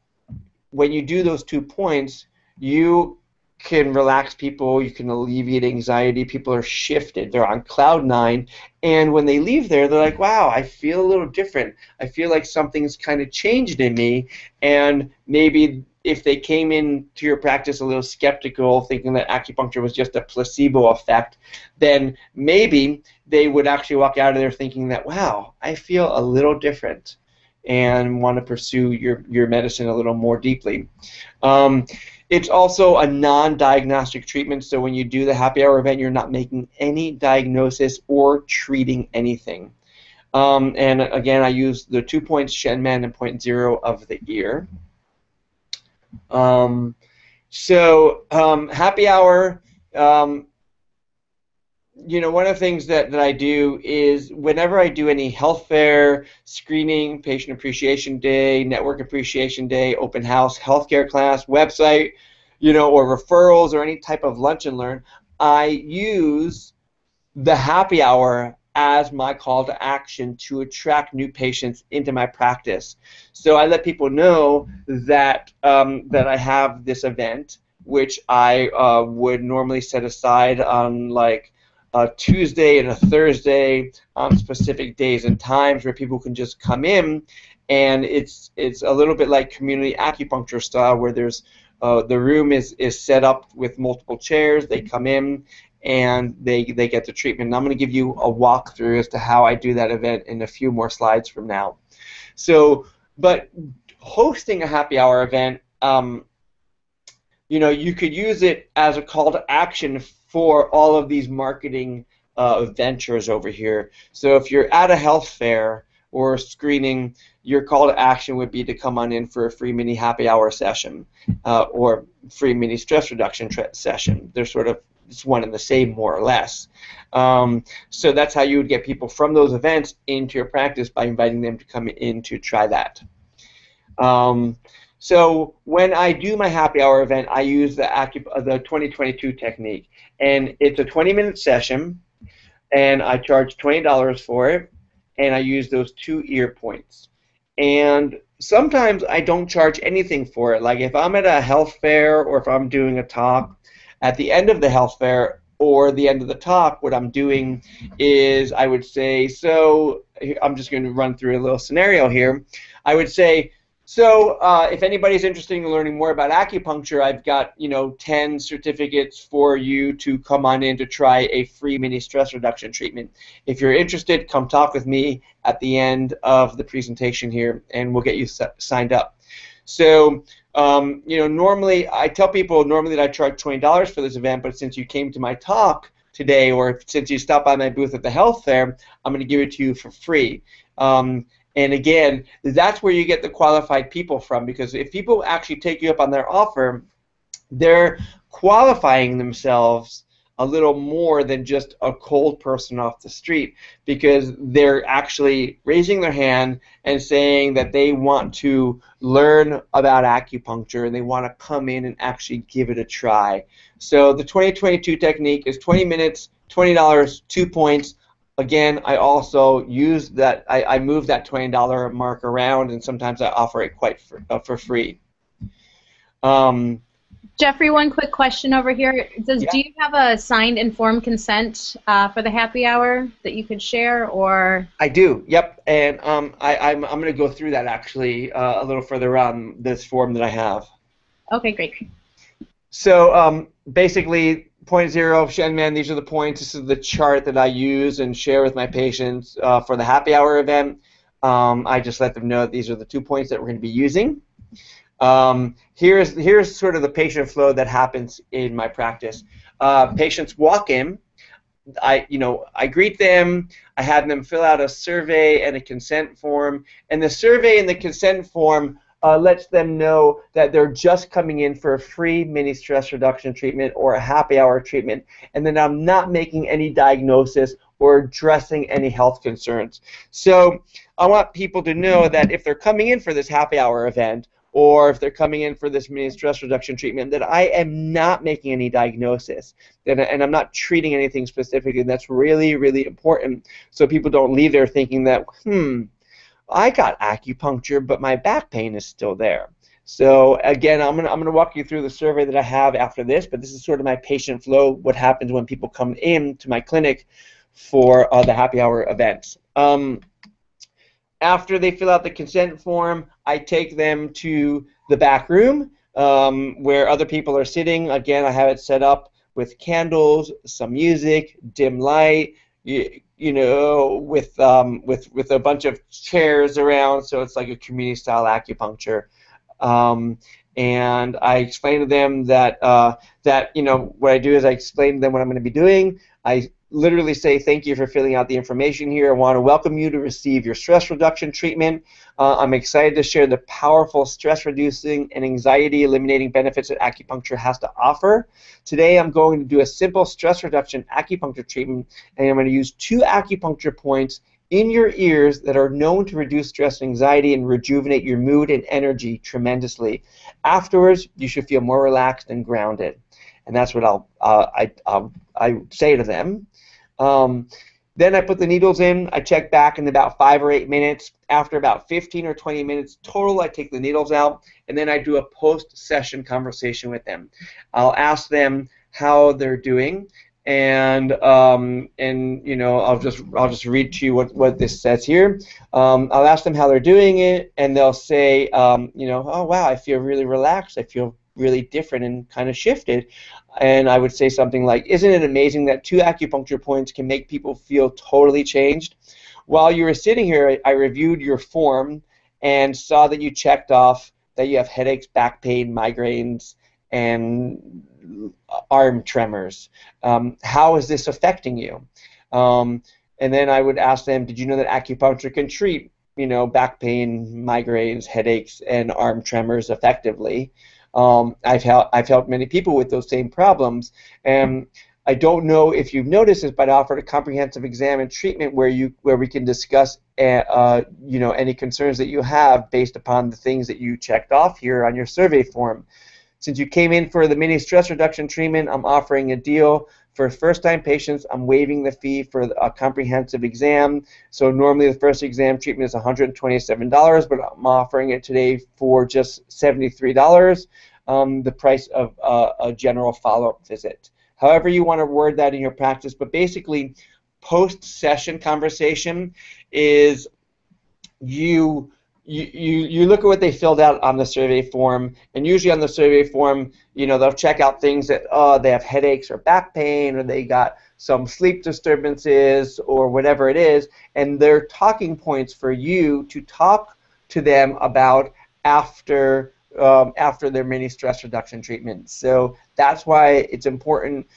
when you do those 2 points, you can relax people, you can alleviate anxiety, people are shifted, they're on cloud nine, and when they leave there, they're like, wow, I feel a little different. I feel like something's kind of changed in me, and maybe if they came into your practice a little skeptical, thinking that acupuncture was just a placebo effect, then maybe they would actually walk out of there thinking that, wow, I feel a little different and want to pursue your medicine a little more deeply. It's also a non-diagnostic treatment, so when you do the happy hour event, you're not making any diagnosis or treating anything. And again, I use the 2 points Shenmen and point zero of the ear. Happy hour, one of the things that I do is whenever I do any health fair, screening, patient appreciation day, network appreciation day, open house, healthcare class, website, or referrals or any type of lunch and learn, I use the happy hour as my call to action to attract new patients into my practice. So I let people know that that I have this event, which I would normally set aside on like a Tuesday and a Thursday on specific days and times where people can just come in, and it's a little bit like community acupuncture style where there's the room is set up with multiple chairs. They come in and they get the treatment. And I'm going to give you a walkthrough as to how I do that event in a few more slides from now. So, but hosting a happy hour event, you could use it as a call to action for all of these marketing ventures over here. So if you're at a health fair or a screening, your call to action would be to come on in for a free mini happy hour session or free mini stress reduction session. They're sort of it's one and the same, more or less. So that's how you would get people from those events into your practice, by inviting them to come in to try that. So when I do my happy hour event, I use the 2022 technique, and it's a 20-minute session, and I charge $20 for it, and I use those 2 ear points. And sometimes I don't charge anything for it. Like if I'm at a health fair or if I'm doing a talk, at the end of the health fair or the end of the talk, what I'm doing is I would say, so I'm just going to run through a little scenario here. I would say, so if anybody's interested in learning more about acupuncture, I've got 10 certificates for you to come on in to try a free mini stress reduction treatment. If you're interested, come talk with me at the end of the presentation here, and we'll get you signed up. So normally I tell people that I charge $20 for this event, but since you came to my talk today, or since you stopped by my booth at the health fair, I'm going to give it to you for free. And again, that's where you get the qualified people from, because if people actually take you up on their offer, they're qualifying themselves a little more than just a cold person off the street, because they're actually raising their hand and saying that they want to learn about acupuncture and they want to come in and actually give it a try. So the 2022 technique is 20 minutes, $20, 2 points. Again, I also use that, I move that $20 mark around, and sometimes I offer it for free. Jeffrey, one quick question over here. Do you have a signed informed consent for the happy hour that you could share, or? I do, yep, and I'm going to go through that actually a little further on this form that I have. Okay, great. So basically, point zero, Shenmen, these are the points. This is the chart that I use and share with my patients for the happy hour event. I just let them know that these are the 2 points that we're going to be using. Here's sort of the patient flow that happens in my practice. Patients walk in. I greet them. I have them fill out a survey and a consent form. And the survey and the consent form lets them know that they're just coming in for a free mini stress reduction treatment or a happy hour treatment, and then I'm not making any diagnosis or addressing any health concerns. So I want people to know that if they're coming in for this happy hour event, or if they're coming in for this mini stress reduction treatment, that I am not making any diagnosis, and I'm not treating anything specifically. That's really, really important, so people don't leave there thinking that, I got acupuncture, but my back pain is still there. So again, I'm gonna walk you through the survey that I have after this, but this is sort of my patient flow, what happens when people come in to my clinic for the happy hour events. After they fill out the consent form, I take them to the back room where other people are sitting. Again, I have it set up with candles, some music, dim light, with a bunch of chairs around, so it's like a community-style acupuncture. And I explain to them that what I do is I explain to them what I'm going to be doing. I literally say, thank you for filling out the information here. I want to welcome you to receive your stress reduction treatment. I'm excited to share the powerful stress reducing and anxiety eliminating benefits that acupuncture has to offer. Today I'm going to do a simple stress reduction acupuncture treatment, and I'm going to use 2 acupuncture points in your ears that are known to reduce stress and anxiety and rejuvenate your mood and energy tremendously. Afterwards, you should feel more relaxed and grounded. And that's what I say to them. Then I put the needles in. I check back in about 5 or 8 minutes. After about 15 or 20 minutes total, I take the needles out, and then I do a post-session conversation with them. I'll ask them how they're doing, and I'll just read to you what this says here. I'll ask them how they're doing it, and they'll say, oh wow, I feel really relaxed. I feel really different and kind of shifted. And I would say something like, isn't it amazing that 2 acupuncture points can make people feel totally changed? While you were sitting here, I reviewed your form and saw that you checked off that you have headaches, back pain, migraines, and arm tremors. How is this affecting you? And then I would ask them, did you know that acupuncture can treat back pain, migraines, headaches, and arm tremors effectively? I've helped many people with those same problems, and I don't know if you've noticed this, but I offered a comprehensive exam and treatment where we can discuss any concerns that you have based upon the things that you checked off here on your survey form. Since you came in for the mini stress reduction treatment, I'm offering a deal for first-time patients. I'm waiving the fee for a comprehensive exam. So normally the first exam treatment is $127, but I'm offering it today for just $73, the price of a general follow-up visit. However you want to word that in your practice, but basically post-session conversation is you look at what they filled out on the survey form, and usually on the survey form, they'll check out things that, they have headaches or back pain, or they got some sleep disturbances or whatever it is, and they're talking points for you to talk to them about after their mini stress reduction treatment. So that's why it's important.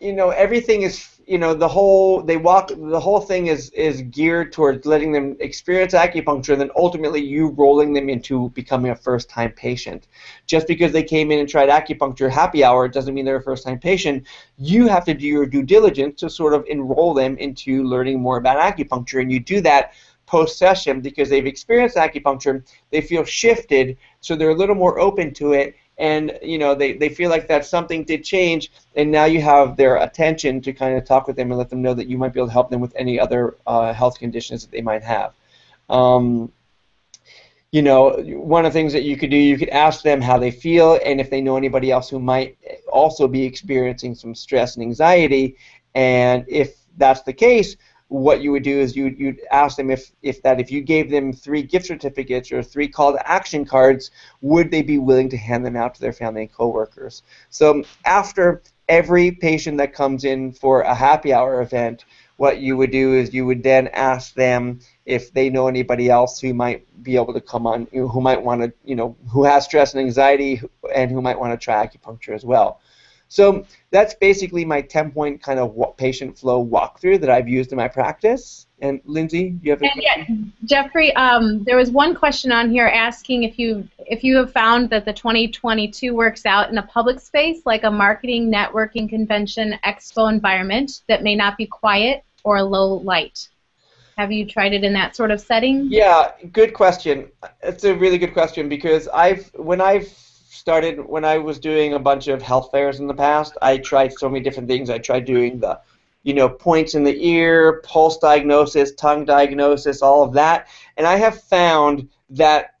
Everything is, the whole thing is geared towards letting them experience acupuncture, and then ultimately you rolling them into becoming a first-time patient. Just because they came in and tried acupuncture happy hour doesn't mean they're a first-time patient. You have to do your due diligence to sort of enroll them into learning more about acupuncture, and you do that post-session because they've experienced acupuncture, they feel shifted, so they're a little more open to it, and they feel like that something did change, and now you have their attention to kind of talk with them and let them know that you might be able to help them with any other health conditions that they might have. One of the things that you could do, you could ask them how they feel and if they know anybody else who might also be experiencing some stress and anxiety, and if that's the case, what you would do is you'd ask them if you gave them 3 gift certificates or 3 call to action cards, would they be willing to hand them out to their family and coworkers? So after every patient that comes in for a happy hour event, what you would do is you would then ask them if they know anybody else who might be able to come on, who might want to, who has stress and anxiety and who might want to try acupuncture as well. So that's basically my 10-point kind of patient flow walkthrough that I've used in my practice. And Lindsay, do you have a question? Yeah, Jeffrey, there was one question on here asking if you have found that the 2022 works out in a public space like a marketing, networking, convention, expo environment that may not be quiet or low light. Have you tried it in that sort of setting? Yeah, good question. It's a really good question because when I was doing a bunch of health fairs in the past, I tried so many different things. I tried doing the, points in the ear, pulse diagnosis, tongue diagnosis, all of that, and I have found that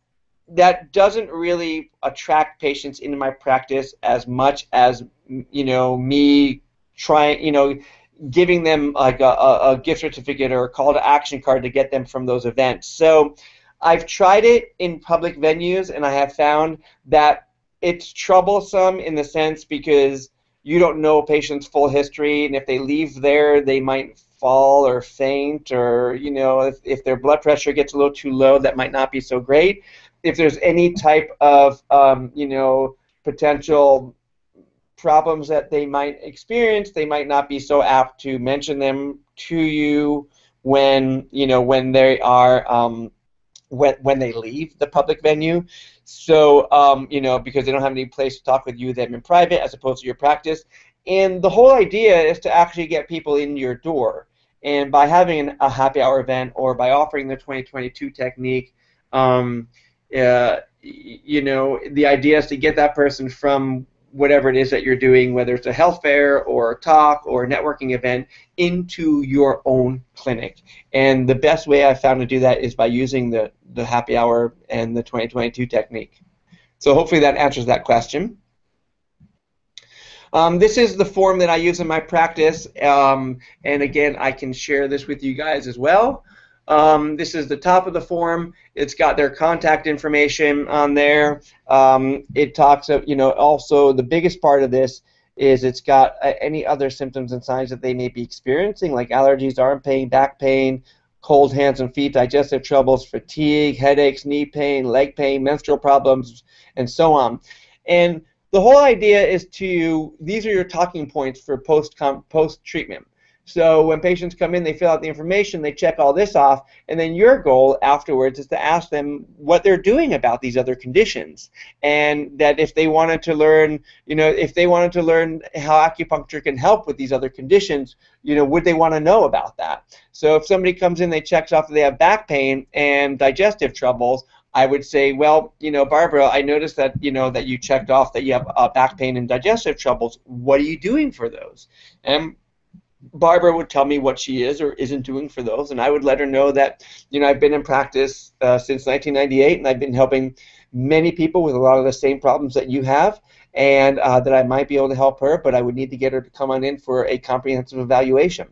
that doesn't really attract patients into my practice as much as, me trying, giving them like a gift certificate or a call to action card to get them from those events. So I've tried it in public venues, and I have found that it's troublesome in the sense because you don't know a patient's full history, and if they leave there, they might fall or faint, or if their blood pressure gets a little too low, that might not be so great. If there's any type of potential problems that they might experience, they might not be so apt to mention them to you when when they are when they leave the public venue. So, because they don't have any place to talk with you them in private as opposed to your practice. And the whole idea is to actually get people in your door. And by having a happy hour event or by offering the 2022 technique, the idea is to get that person from whatever it is that you're doing, whether it's a health fair or a talk or a networking event, into your own clinic. And the best way I've found to do that is by using the happy hour and the 2022 technique. So hopefully that answers that question. This is the form that I use in my practice, and again, I can share this with you guys as well. This is the top of the form. It's got their contact information on there. It talks of, also the biggest part of this is it's got any other symptoms and signs that they may be experiencing, like allergies, arm pain, back pain, cold hands and feet, digestive troubles, fatigue, headaches, knee pain, leg pain, menstrual problems, and so on. And the whole idea is these are your talking points for post-treatment. So when patients come in, they fill out the information, they check all this off, and then your goal afterwards is to ask them what they're doing about these other conditions. And that if they wanted to learn, if they wanted to learn how acupuncture can help with these other conditions, would they want to know about that? So if somebody comes in, they check off that they have back pain and digestive troubles, I would say, well, Barbara, I noticed that, that you checked off that you have back pain and digestive troubles. What are you doing for those? And Barbara would tell me what she is or isn't doing for those, and I would let her know that, I've been in practice since 1998, and I've been helping many people with a lot of the same problems that you have, and that I might be able to help her, but I would need to get her to come on in for a comprehensive evaluation.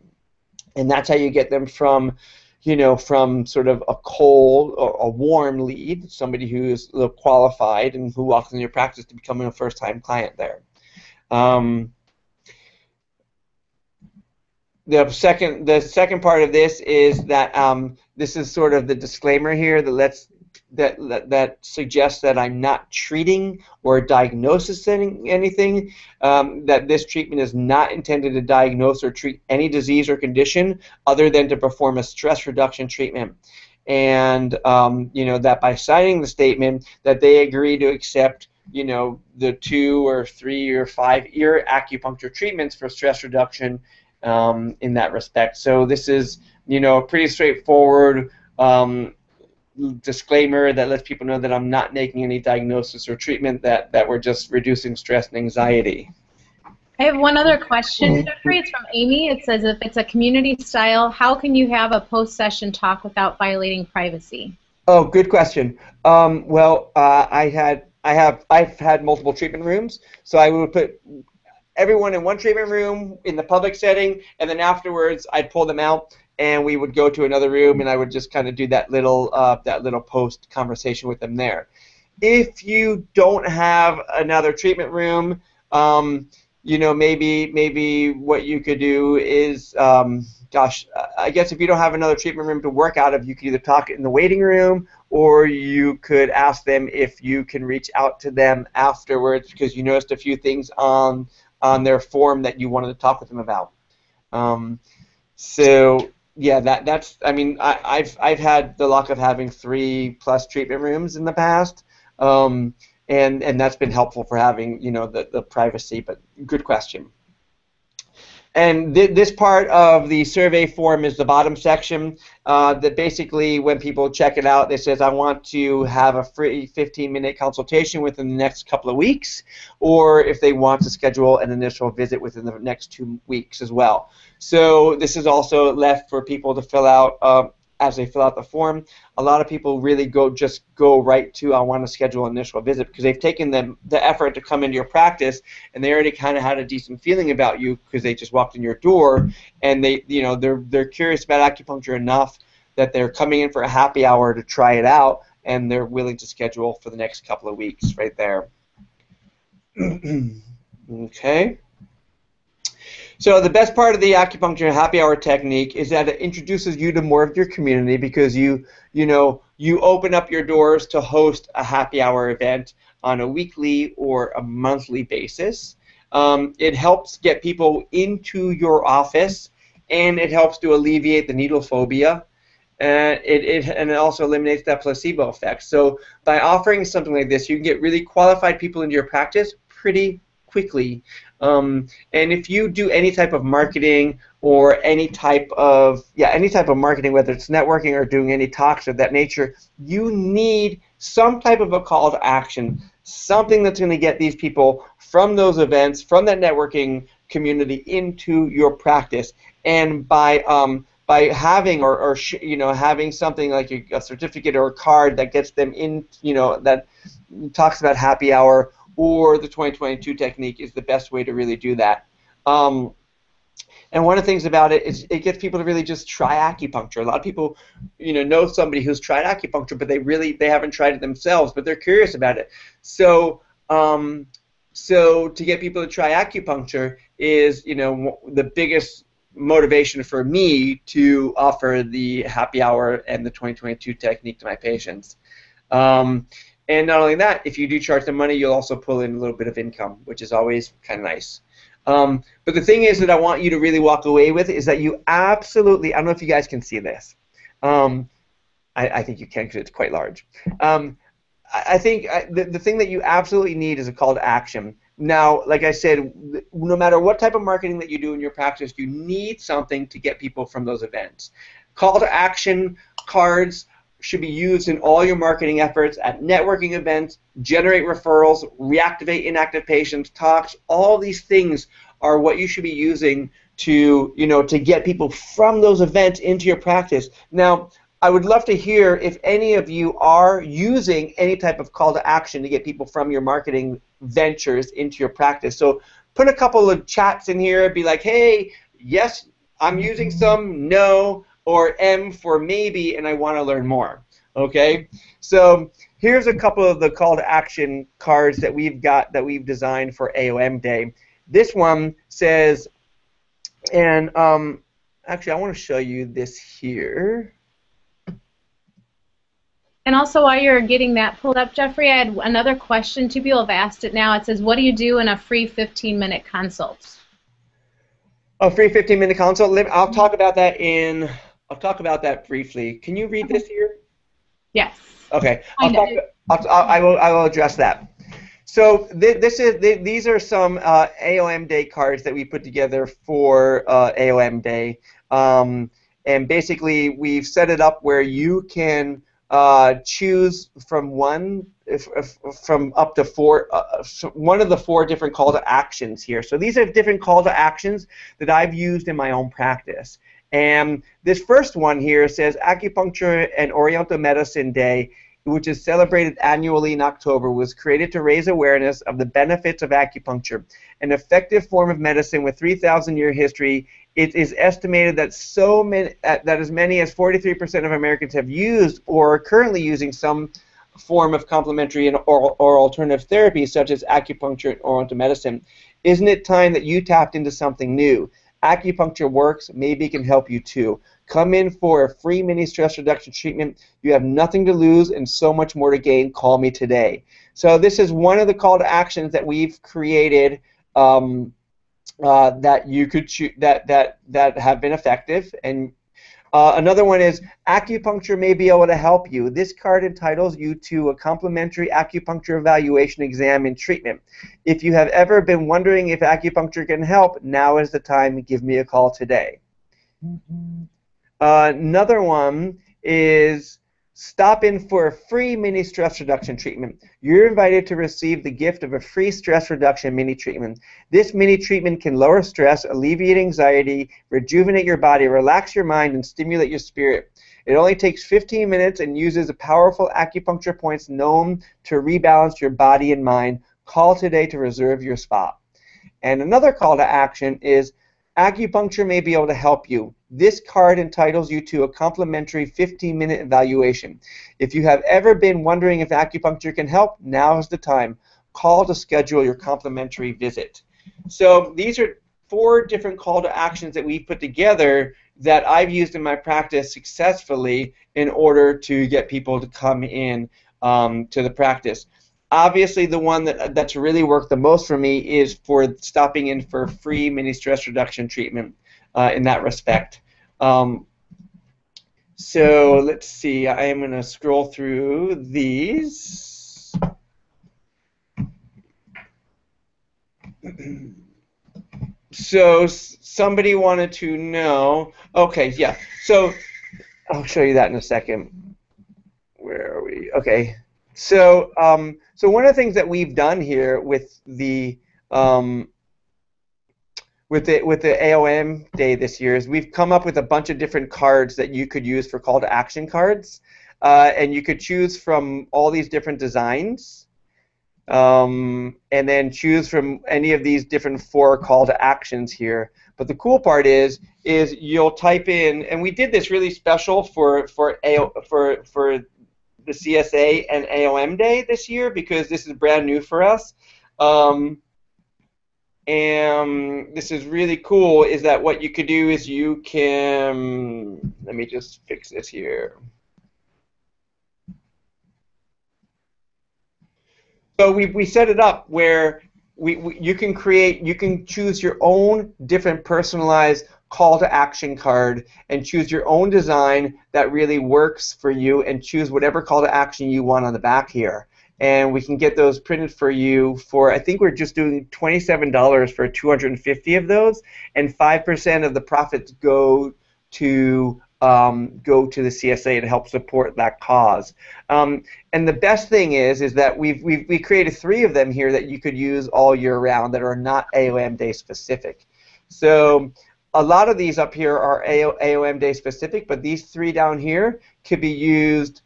And that's how you get them from, from sort of a cold or a warm lead, somebody who is qualified and who walks in your practice, to becoming a first-time client there. The second part of this is that this is sort of the disclaimer here that suggests that I'm not treating or diagnosing anything. That this treatment is not intended to diagnose or treat any disease or condition other than to perform a stress reduction treatment. And that by signing the statement that they agree to accept the 2 or 3 or 5 year acupuncture treatments for stress reduction. In that respect. So this is, a pretty straightforward disclaimer that lets people know that I'm not making any diagnosis or treatment, that we're just reducing stress and anxiety. I have one other question, Jeffrey. It's from Amy. It says, if it's a community style, how can you have a post-session talk without violating privacy? Oh, good question. I've had multiple treatment rooms, so I would put everyone in one treatment room in the public setting, and then afterwards I'd pull them out and we would go to another room, and I would just kind of do that little post conversation with them there. If you don't have another treatment room, maybe what you could do is gosh, I guess if you don't have another treatment room to work out of, you could either talk in the waiting room, or you could ask them if you can reach out to them afterwards because you noticed a few things on their form that you wanted to talk with them about. So yeah, that's. I mean, I've had the luck of having 3+ treatment rooms in the past, and that's been helpful for having the privacy. But good question. And this part of the survey form is the bottom section that basically when people check it out, it says, I want to have a free 15-minute consultation within the next couple of weeks, or if they want to schedule an initial visit within the next 2 weeks as well. So this is also left for people to fill out as they fill out the form. A lot of people really just go right to I want to schedule an initial visit because they've taken the effort to come into your practice and they already kind of had a decent feeling about you because they just walked in your door, and they're curious about acupuncture enough that they're coming in for a happy hour to try it out, and they're willing to schedule for the next couple of weeks right there. Okay. So the best part of the acupuncture happy hour technique is that it introduces you to more of your community because you open up your doors to host a happy hour event on a weekly or a monthly basis. It helps get people into your office, and it helps to alleviate the needle phobia. And it also eliminates that placebo effect. So by offering something like this, you can get really qualified people into your practice pretty quickly. And if you do any type of marketing or any type of marketing, whether it's networking or doing any talks of that nature, you need some type of a call to action, something that's going to get these people from those events, from that networking community into your practice. And by having having something like a certificate or a card that gets them in, that talks about happy hour or the 2022 technique is the best way to really do that. And one of the things about it is it gets people to really just try acupuncture. A lot of people, know somebody who's tried acupuncture, but they haven't tried it themselves, but they're curious about it. So to get people to try acupuncture is, the biggest motivation for me to offer the happy hour and the 2022 technique to my patients. And not only that, if you do charge them money, you'll also pull in a little bit of income, which is always kind of nice. But the thing is that I want you to really walk away with is that you absolutely, I don't know if you guys can see this. I think you can because it's quite large. I think the thing that you absolutely need is a call to action. Now, like I said, no matter what type of marketing that you do in your practice, you need something to get people from those events. Call to action cards should be used in all your marketing efforts at networking events, generate referrals, reactivate inactive patients, talks. All these things are what you should be using to, to get people from those events into your practice. Now, I would love to hear if any of you are using any type of call to action to get people from your marketing ventures into your practice. So put a couple of chats in here, be like, hey, yes, I'm using some, no, or M for maybe, and I want to learn more. Okay, so here's a couple of the call to action cards that we've designed for AOM Day. This one says, and actually I want to show you this here. And also, while you're getting that pulled up, Jeffrey, I had another question. Two people have asked it now. It says, what do you do in a free 15-minute consult? A free 15-minute consult? I'll talk about that briefly. Can you read this here? Yes. Okay. I will address that. So these are some AOM Day cards that we put together for AOM Day. And basically, we've set it up where you can choose from up to four, one of the 4 different call to actions here. So these are different call to actions that I've used in my own practice. And this first one here says Acupuncture and Oriental Medicine Day, which is celebrated annually in October, was created to raise awareness of the benefits of acupuncture, an effective form of medicine with 3,000-year history. It is estimated that as many as 43% of Americans have used or are currently using some form of complementary or alternative therapy, such as acupuncture and oriental medicine. Isn't it time that you tapped into something new? acupuncture works, maybe it can help you too. Come in for a free mini stress reduction treatment. You have nothing to lose and so much more to gain. Call me today. So this is one of the call to actions that we've created that you could that have been effective. And another one is acupuncture may be able to help you. This card entitles you to a complimentary acupuncture evaluation exam and treatment. If you have ever been wondering if acupuncture can help, now is the time. Give me a call today. Another one is stop in for a free mini stress reduction treatment. You're invited to receive the gift of a free stress reduction mini treatment. This mini treatment can lower stress, alleviate anxiety, rejuvenate your body, relax your mind, and stimulate your spirit. It only takes 15 minutes and uses powerful acupuncture points known to rebalance your body and mind. Call today to reserve your spot. And another call to action is acupuncture may be able to help you. This card entitles you to a complimentary 15-minute evaluation. If you have ever been wondering if acupuncture can help, now is the time. Call to schedule your complimentary visit. So these are 4 different call to actions that we've put together that I've used in my practice successfully in order to get people to come in to the practice. Obviously, the one that's really worked the most for me is for stopping in for free mini stress reduction treatment in that respect. So let's see, I am going to scroll through these. So somebody wanted to know, okay, yeah, so I'll show you that in a second. Where are we? Okay. So, so one of the things that we've done here with the AOM day this year is we've come up with a bunch of different cards that you could use for call to action cards, and you could choose from all these different designs, and then choose from any of these different 4 call to actions here. But the cool part is you'll type in, and we did this really special for the CSA and AOM Day this year because this is brand new for us. And this is really cool, is that what you could do is you can, let me just fix this here. So we set it up where you can choose your own different personalized call to action card and choose your own design that really works for you and choose whatever call to action you want on the back here. And we can get those printed for you for, I think we're just doing $27 for 250 of those, and 5% of the profits go to the CSA to help support that cause. And the best thing is that we created 3 of them here that you could use all year round that are not AOM Day specific. So a lot of these up here are AOM Day specific, but these 3 down here could be used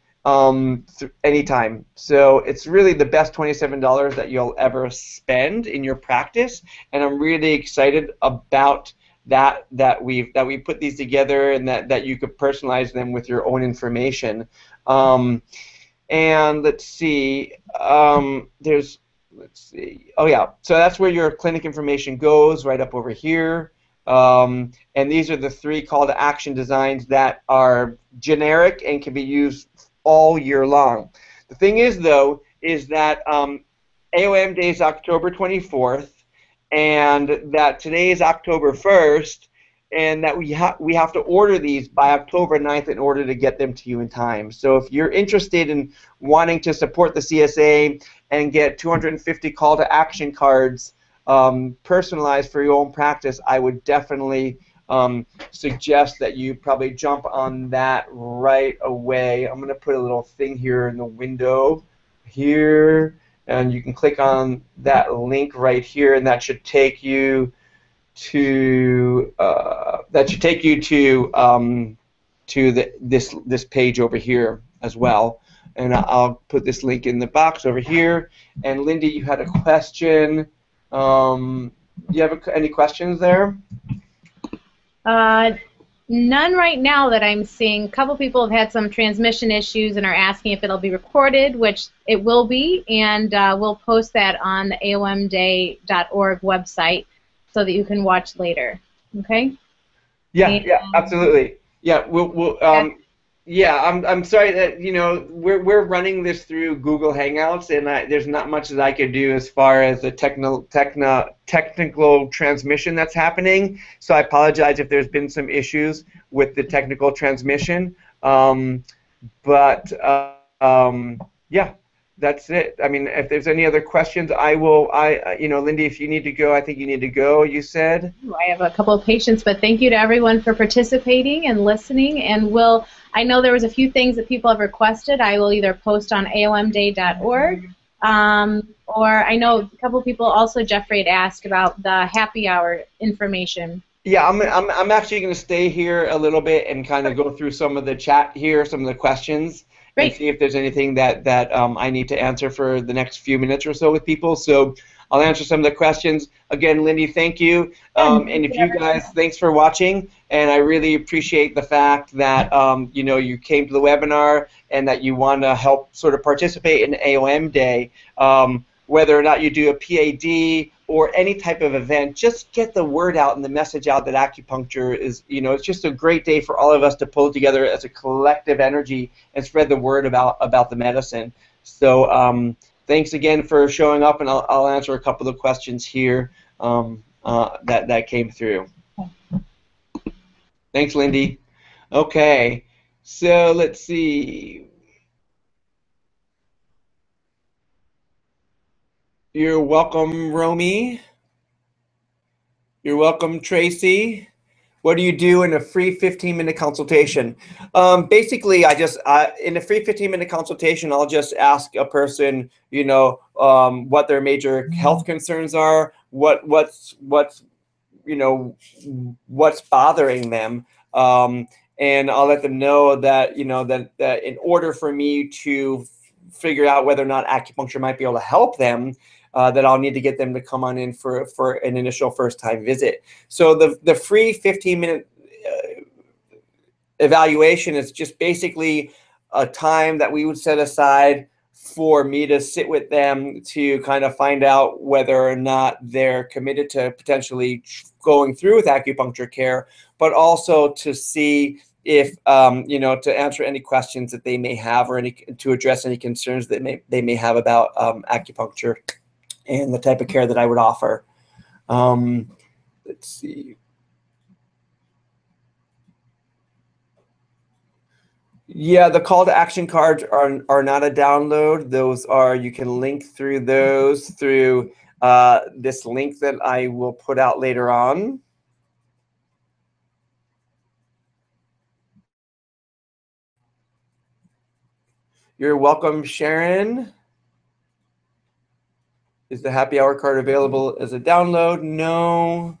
anytime. So it's really the best $27 that you'll ever spend in your practice, and I'm really excited about that we put these together and that you could personalize them with your own information. And let's see, oh yeah, so that's where your clinic information goes, right up over here. And these are the 3 call to action designs that are generic and can be used all year long. The thing is, though, is that AOM Day is October 24th, and that today is October 1st, and that we have to order these by October 9th in order to get them to you in time. So if you're interested in wanting to support the CSA and get 250 call to action cards personalized for your own practice, I would definitely suggest that you probably jump on that right away. I'm going to put a little thing here in the window here, and you can click on that link right here, and that should take you to this page over here as well. And I'll put this link in the box over here. And Lindy, you had a question. Do you have any questions there? None right now that I'm seeing. A couple people have had some transmission issues and are asking if it'll be recorded, which it will be, and we'll post that on the AOMday.org website so that you can watch later. Okay. Yeah, And, yeah, absolutely. Yeah, we'll yeah, I'm sorry that, you know, we're running this through Google Hangouts, and there's not much that I could do as far as the technical transmission that's happening. So I apologize if there's been some issues with the technical transmission. But yeah, that's it. I mean, if there's any other questions, you know, Lindy, if you need to go, I think you need to go, you said. I have a couple of patients, but thank you to everyone for participating and listening. And I know there was a few things that people have requested. I will either post on aomday.org, or I know a couple of people also, Jeffrey, had asked about the happy hour information. Yeah, I'm actually going to stay here a little bit and kind of go through some of the chat here, some of the questions, and see if there's anything that I need to answer for the next few minutes or so with people. So I'll answer some of the questions. Again, Lindy, thank you. And if you guys, thanks for watching. And I really appreciate the fact that you know, you came to the webinar and that you want to help sort of participate in AOM Day. Whether or not you do a PAD or any type of event, just get the word out and the message out that acupuncture is, you know, it's just a great day for all of us to pull together as a collective energy and spread the word about the medicine. So thanks again for showing up, and I'll answer a couple of questions here that came through. Thanks, Lindy. Okay, so let's see. You're welcome, Romy. You're welcome, Tracy. What do you do in a free 15-minute consultation? Basically, in a free 15-minute consultation, I'll just ask a person, you know, what their major health concerns are, what's you know, what's bothering them, and I'll let them know that, you know, that in order for me to figure out whether or not acupuncture might be able to help them, that I'll need to get them to come on in for an initial first-time visit. So the free 15-minute evaluation is just basically a time that we would set aside for me to sit with them to kind of find out whether or not they're committed to potentially going through with acupuncture care, but also to see if, you know, to answer any questions that they may have, or to address any concerns that they may have about acupuncture and the type of care that I would offer. Let's see. Yeah, the call to action cards are not a download. Those are, you can link through those through this link that I will put out later on. You're welcome, Sharon. Is the happy hour card available as a download? No.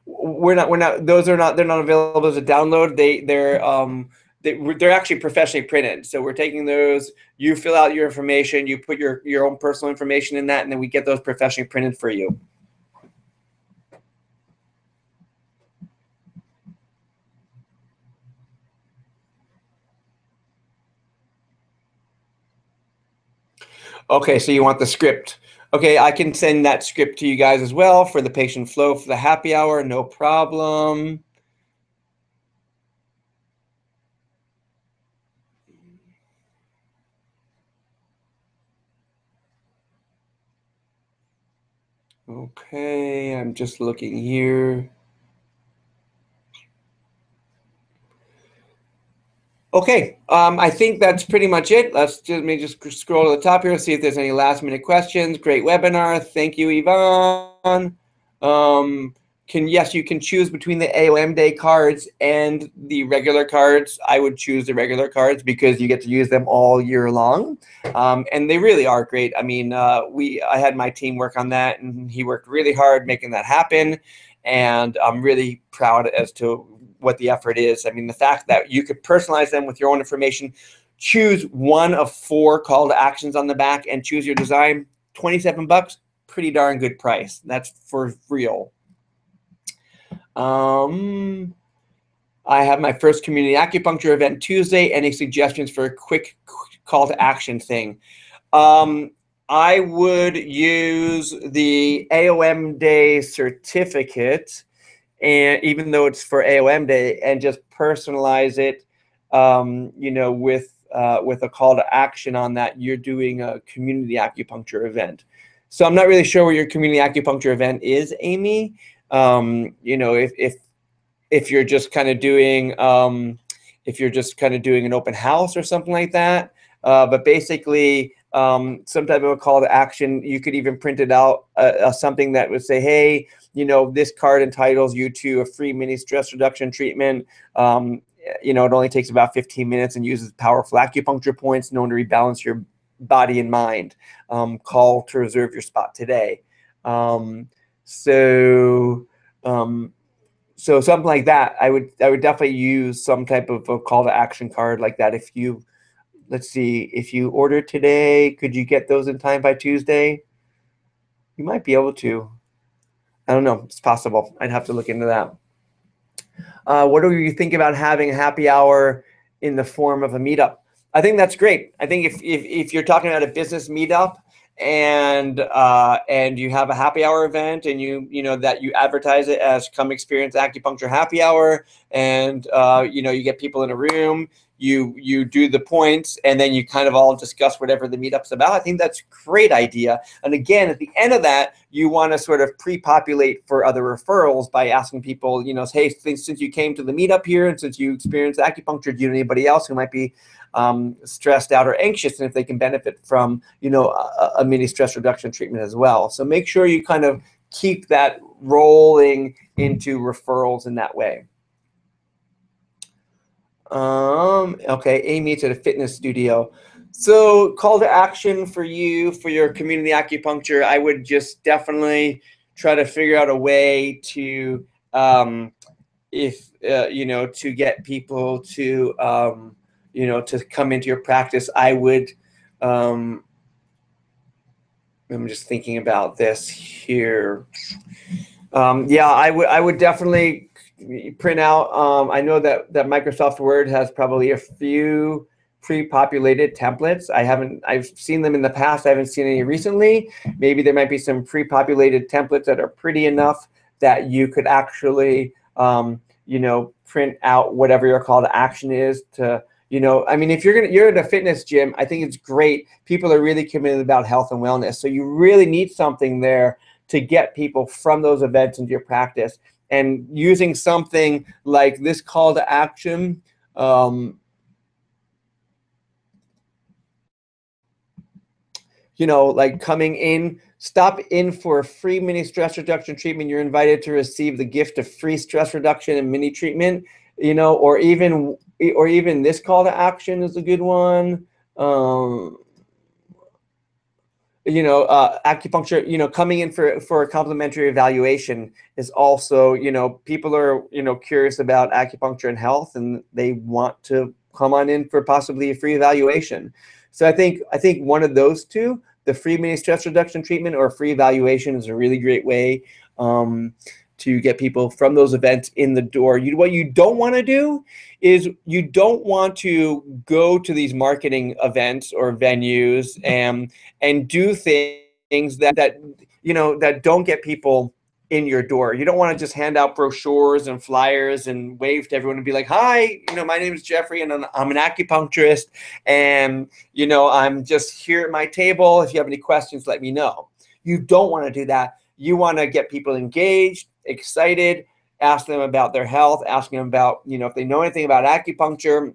They're not available as a download. They're actually professionally printed. So we're taking those, you fill out your information, you put your own personal information in that, and then we get those professionally printed for you. Okay, so you want the script. Okay, I can send that script to you guys as well for the patient flow for the happy hour, no problem. Okay, I'm just looking here. Okay, I think that's pretty much it. Let me just scroll to the top here and see if there's any last minute questions. Great webinar. Thank you, Yvonne. Yes, you can choose between the AOM Day cards and the regular cards. I would choose the regular cards because you get to use them all year long. And they really are great. I mean, I had my team work on that, and he worked really hard making that happen. And I'm really proud as to what the effort is. I mean, the fact that you could personalize them with your own information, choose one of 4 call to actions on the back, and choose your design, 27 bucks, pretty darn good price. That's for real. I have my first community acupuncture event Tuesday. Any suggestions for a quick call to action thing? I would use the AOM Day certificate, and even though it's for AOM Day, and just personalize it, you know, with a call to action on that you're doing a community acupuncture event. So I'm not really sure what your community acupuncture event is, Amy. You know, if you're just kind of doing an open house or something like that. But basically, some type of a call to action. You could even print it out, something that would say, hey, you know, this card entitles you to a free mini stress reduction treatment. You know, it only takes about 15 minutes and uses powerful acupuncture points known to rebalance your body and mind. Call to reserve your spot today. So something like that, I would definitely use some type of a call to action card like that. If you, let's see, if you order today, could you get those in time by Tuesday? You might be able to. I don't know. It's possible. I'd have to look into that. What do you think about having a happy hour in the form of a meetup? I think that's great. I think if you're talking about a business meetup and you have a happy hour event and you know that you advertise it as come experience acupuncture happy hour, and you know, you get people in a room, you do the points, and then you kind of all discuss whatever the meetup's about. I think that's a great idea. And again, at the end of that, you want to sort of pre-populate for other referrals by asking people, you know, hey, since you came to the meetup here and since you experienced acupuncture, do you know anybody else who might be stressed out or anxious, and if they can benefit from, you know, a mini stress reduction treatment as well. So make sure you kind of keep that rolling into referrals in that way. Okay, Amy, it's at a fitness studio. So call to action for you for your community acupuncture, I would just definitely try to figure out a way to, you know, to get people to, you know, to come into your practice. I would, I'm just thinking about this here. Yeah, I would definitely print out. I know that Microsoft Word has probably a few pre-populated templates. I've seen them in the past. I haven't seen any recently. Maybe there might be some pre-populated templates that are pretty enough that you could actually, you know, print out whatever your call to action is to, you know, I mean, if you're at a fitness gym, I think it's great. People are really committed about health and wellness. So you really need something there to get people from those events into your practice. And using something like this call to action, you know, like coming in, stop in for a free mini stress reduction treatment. You're invited to receive the gift of free stress reduction and mini treatment, you know, or even this call to action is a good one. You know, acupuncture, you know, coming in for a complimentary evaluation is also, you know, people are, you know, curious about acupuncture and health, and they want to come on in for possibly a free evaluation. So I think one of those two, the free mini stress reduction treatment or a free evaluation, is a really great way to get people from those events in the door. What you don't want to do is you don't want to go to these marketing events or venues and do things that you know, that don't get people in your door. You don't want to just hand out brochures and flyers and wave to everyone and be like, hi, you know, my name is Jeffrey and I'm an acupuncturist, and you know, I'm just here at my table. If you have any questions, let me know. You don't want to do that. You want to get people engaged, excited, ask them about their health, asking them about, you know, if they know anything about acupuncture,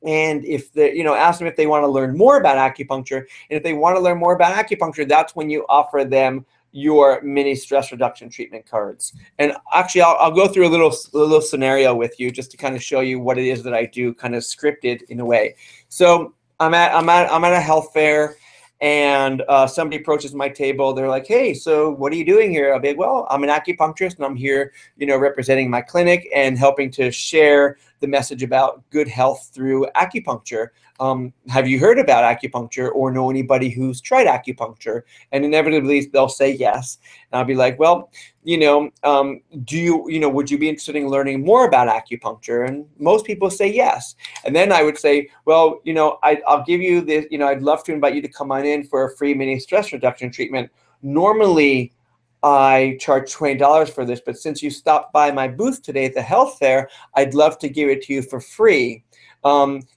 and if they, you know, ask them if they want to learn more about acupuncture. And if they want to learn more about acupuncture, that's when you offer them your mini stress reduction treatment cards. And actually, I'll go through a little scenario with you just to kind of show you what it is that I do, kind of scripted in a way. So I'm at a health fair, and somebody approaches my table. They're like, hey, so what are you doing here? I'll be like, well, I'm an acupuncturist, and I'm here, you know, representing my clinic and helping to share the message about good health through acupuncture. Have you heard about acupuncture or know anybody who's tried acupuncture? And inevitably they'll say yes. And I'll be like, well, would you be interested in learning more about acupuncture? And most people say yes. And then I would say, well, I'll give you this, I'd love to invite you to come on in for a free mini stress reduction treatment. Normally, I charge $20 for this, but since you stopped by my booth today at the health fair, I'd love to give it to you for free.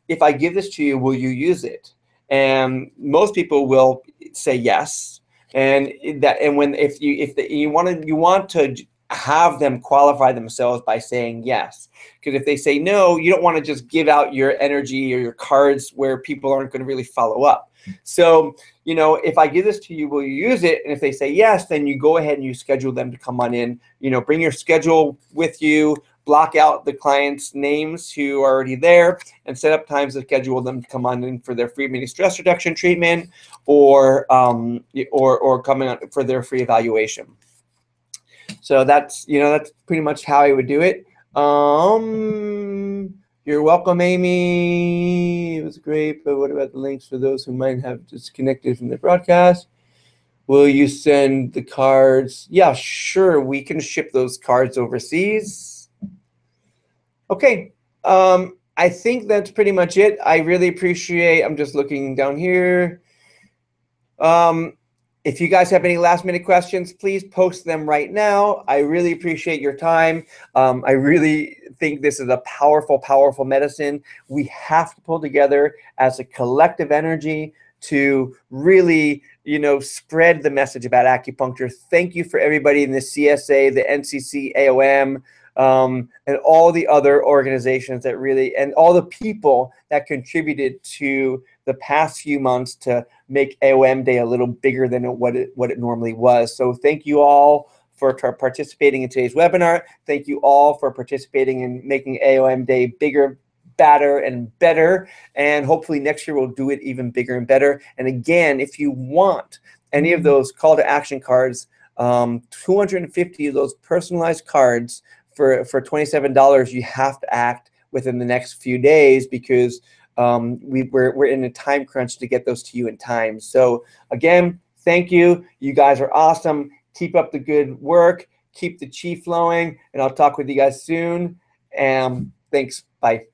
If I give this to you, will you use it? And most people will say yes. And if you want to have them qualify themselves by saying yes, because if they say no, you don't want to just give out your energy or your cards where people aren't going to really follow up. So, if I give this to you, will you use it? And if they say yes, then you go ahead and you schedule them to come on in. Bring your schedule with you, block out the clients' names who are already there, and set up times to schedule them to come on in for their free mini stress reduction treatment, or coming on for their free evaluation. So that's pretty much how I would do it. You're welcome, Amy. It was great, but what about the links for those who might have disconnected from the broadcast? Will you send the cards? Yeah, sure. We can ship those cards overseas. Okay. I think that's pretty much it. I really appreciate, I'm just looking down here. If you guys have any last minute questions, please post them right now. I really appreciate your time. I really think this is a powerful, powerful medicine. We have to pull together as a collective energy to really, spread the message about acupuncture. Thank you for everybody in the CSA, the NCC, AOM, and all the other organizations that really, and all the people that contributed to the past few months to make AOM Day a little bigger than what it normally was. So thank you all for participating in today's webinar. Thank you all for participating in making AOM Day bigger, badder, and better. And hopefully next year we'll do it even bigger and better. And again, if you want any of those call to action cards, 250 of those personalized cards for $27, you have to act within the next few days, because we're in a time crunch to get those to you in time. So again, thank you. You guys are awesome. Keep up the good work. Keep the chi flowing, and I'll talk with you guys soon. Thanks. Bye.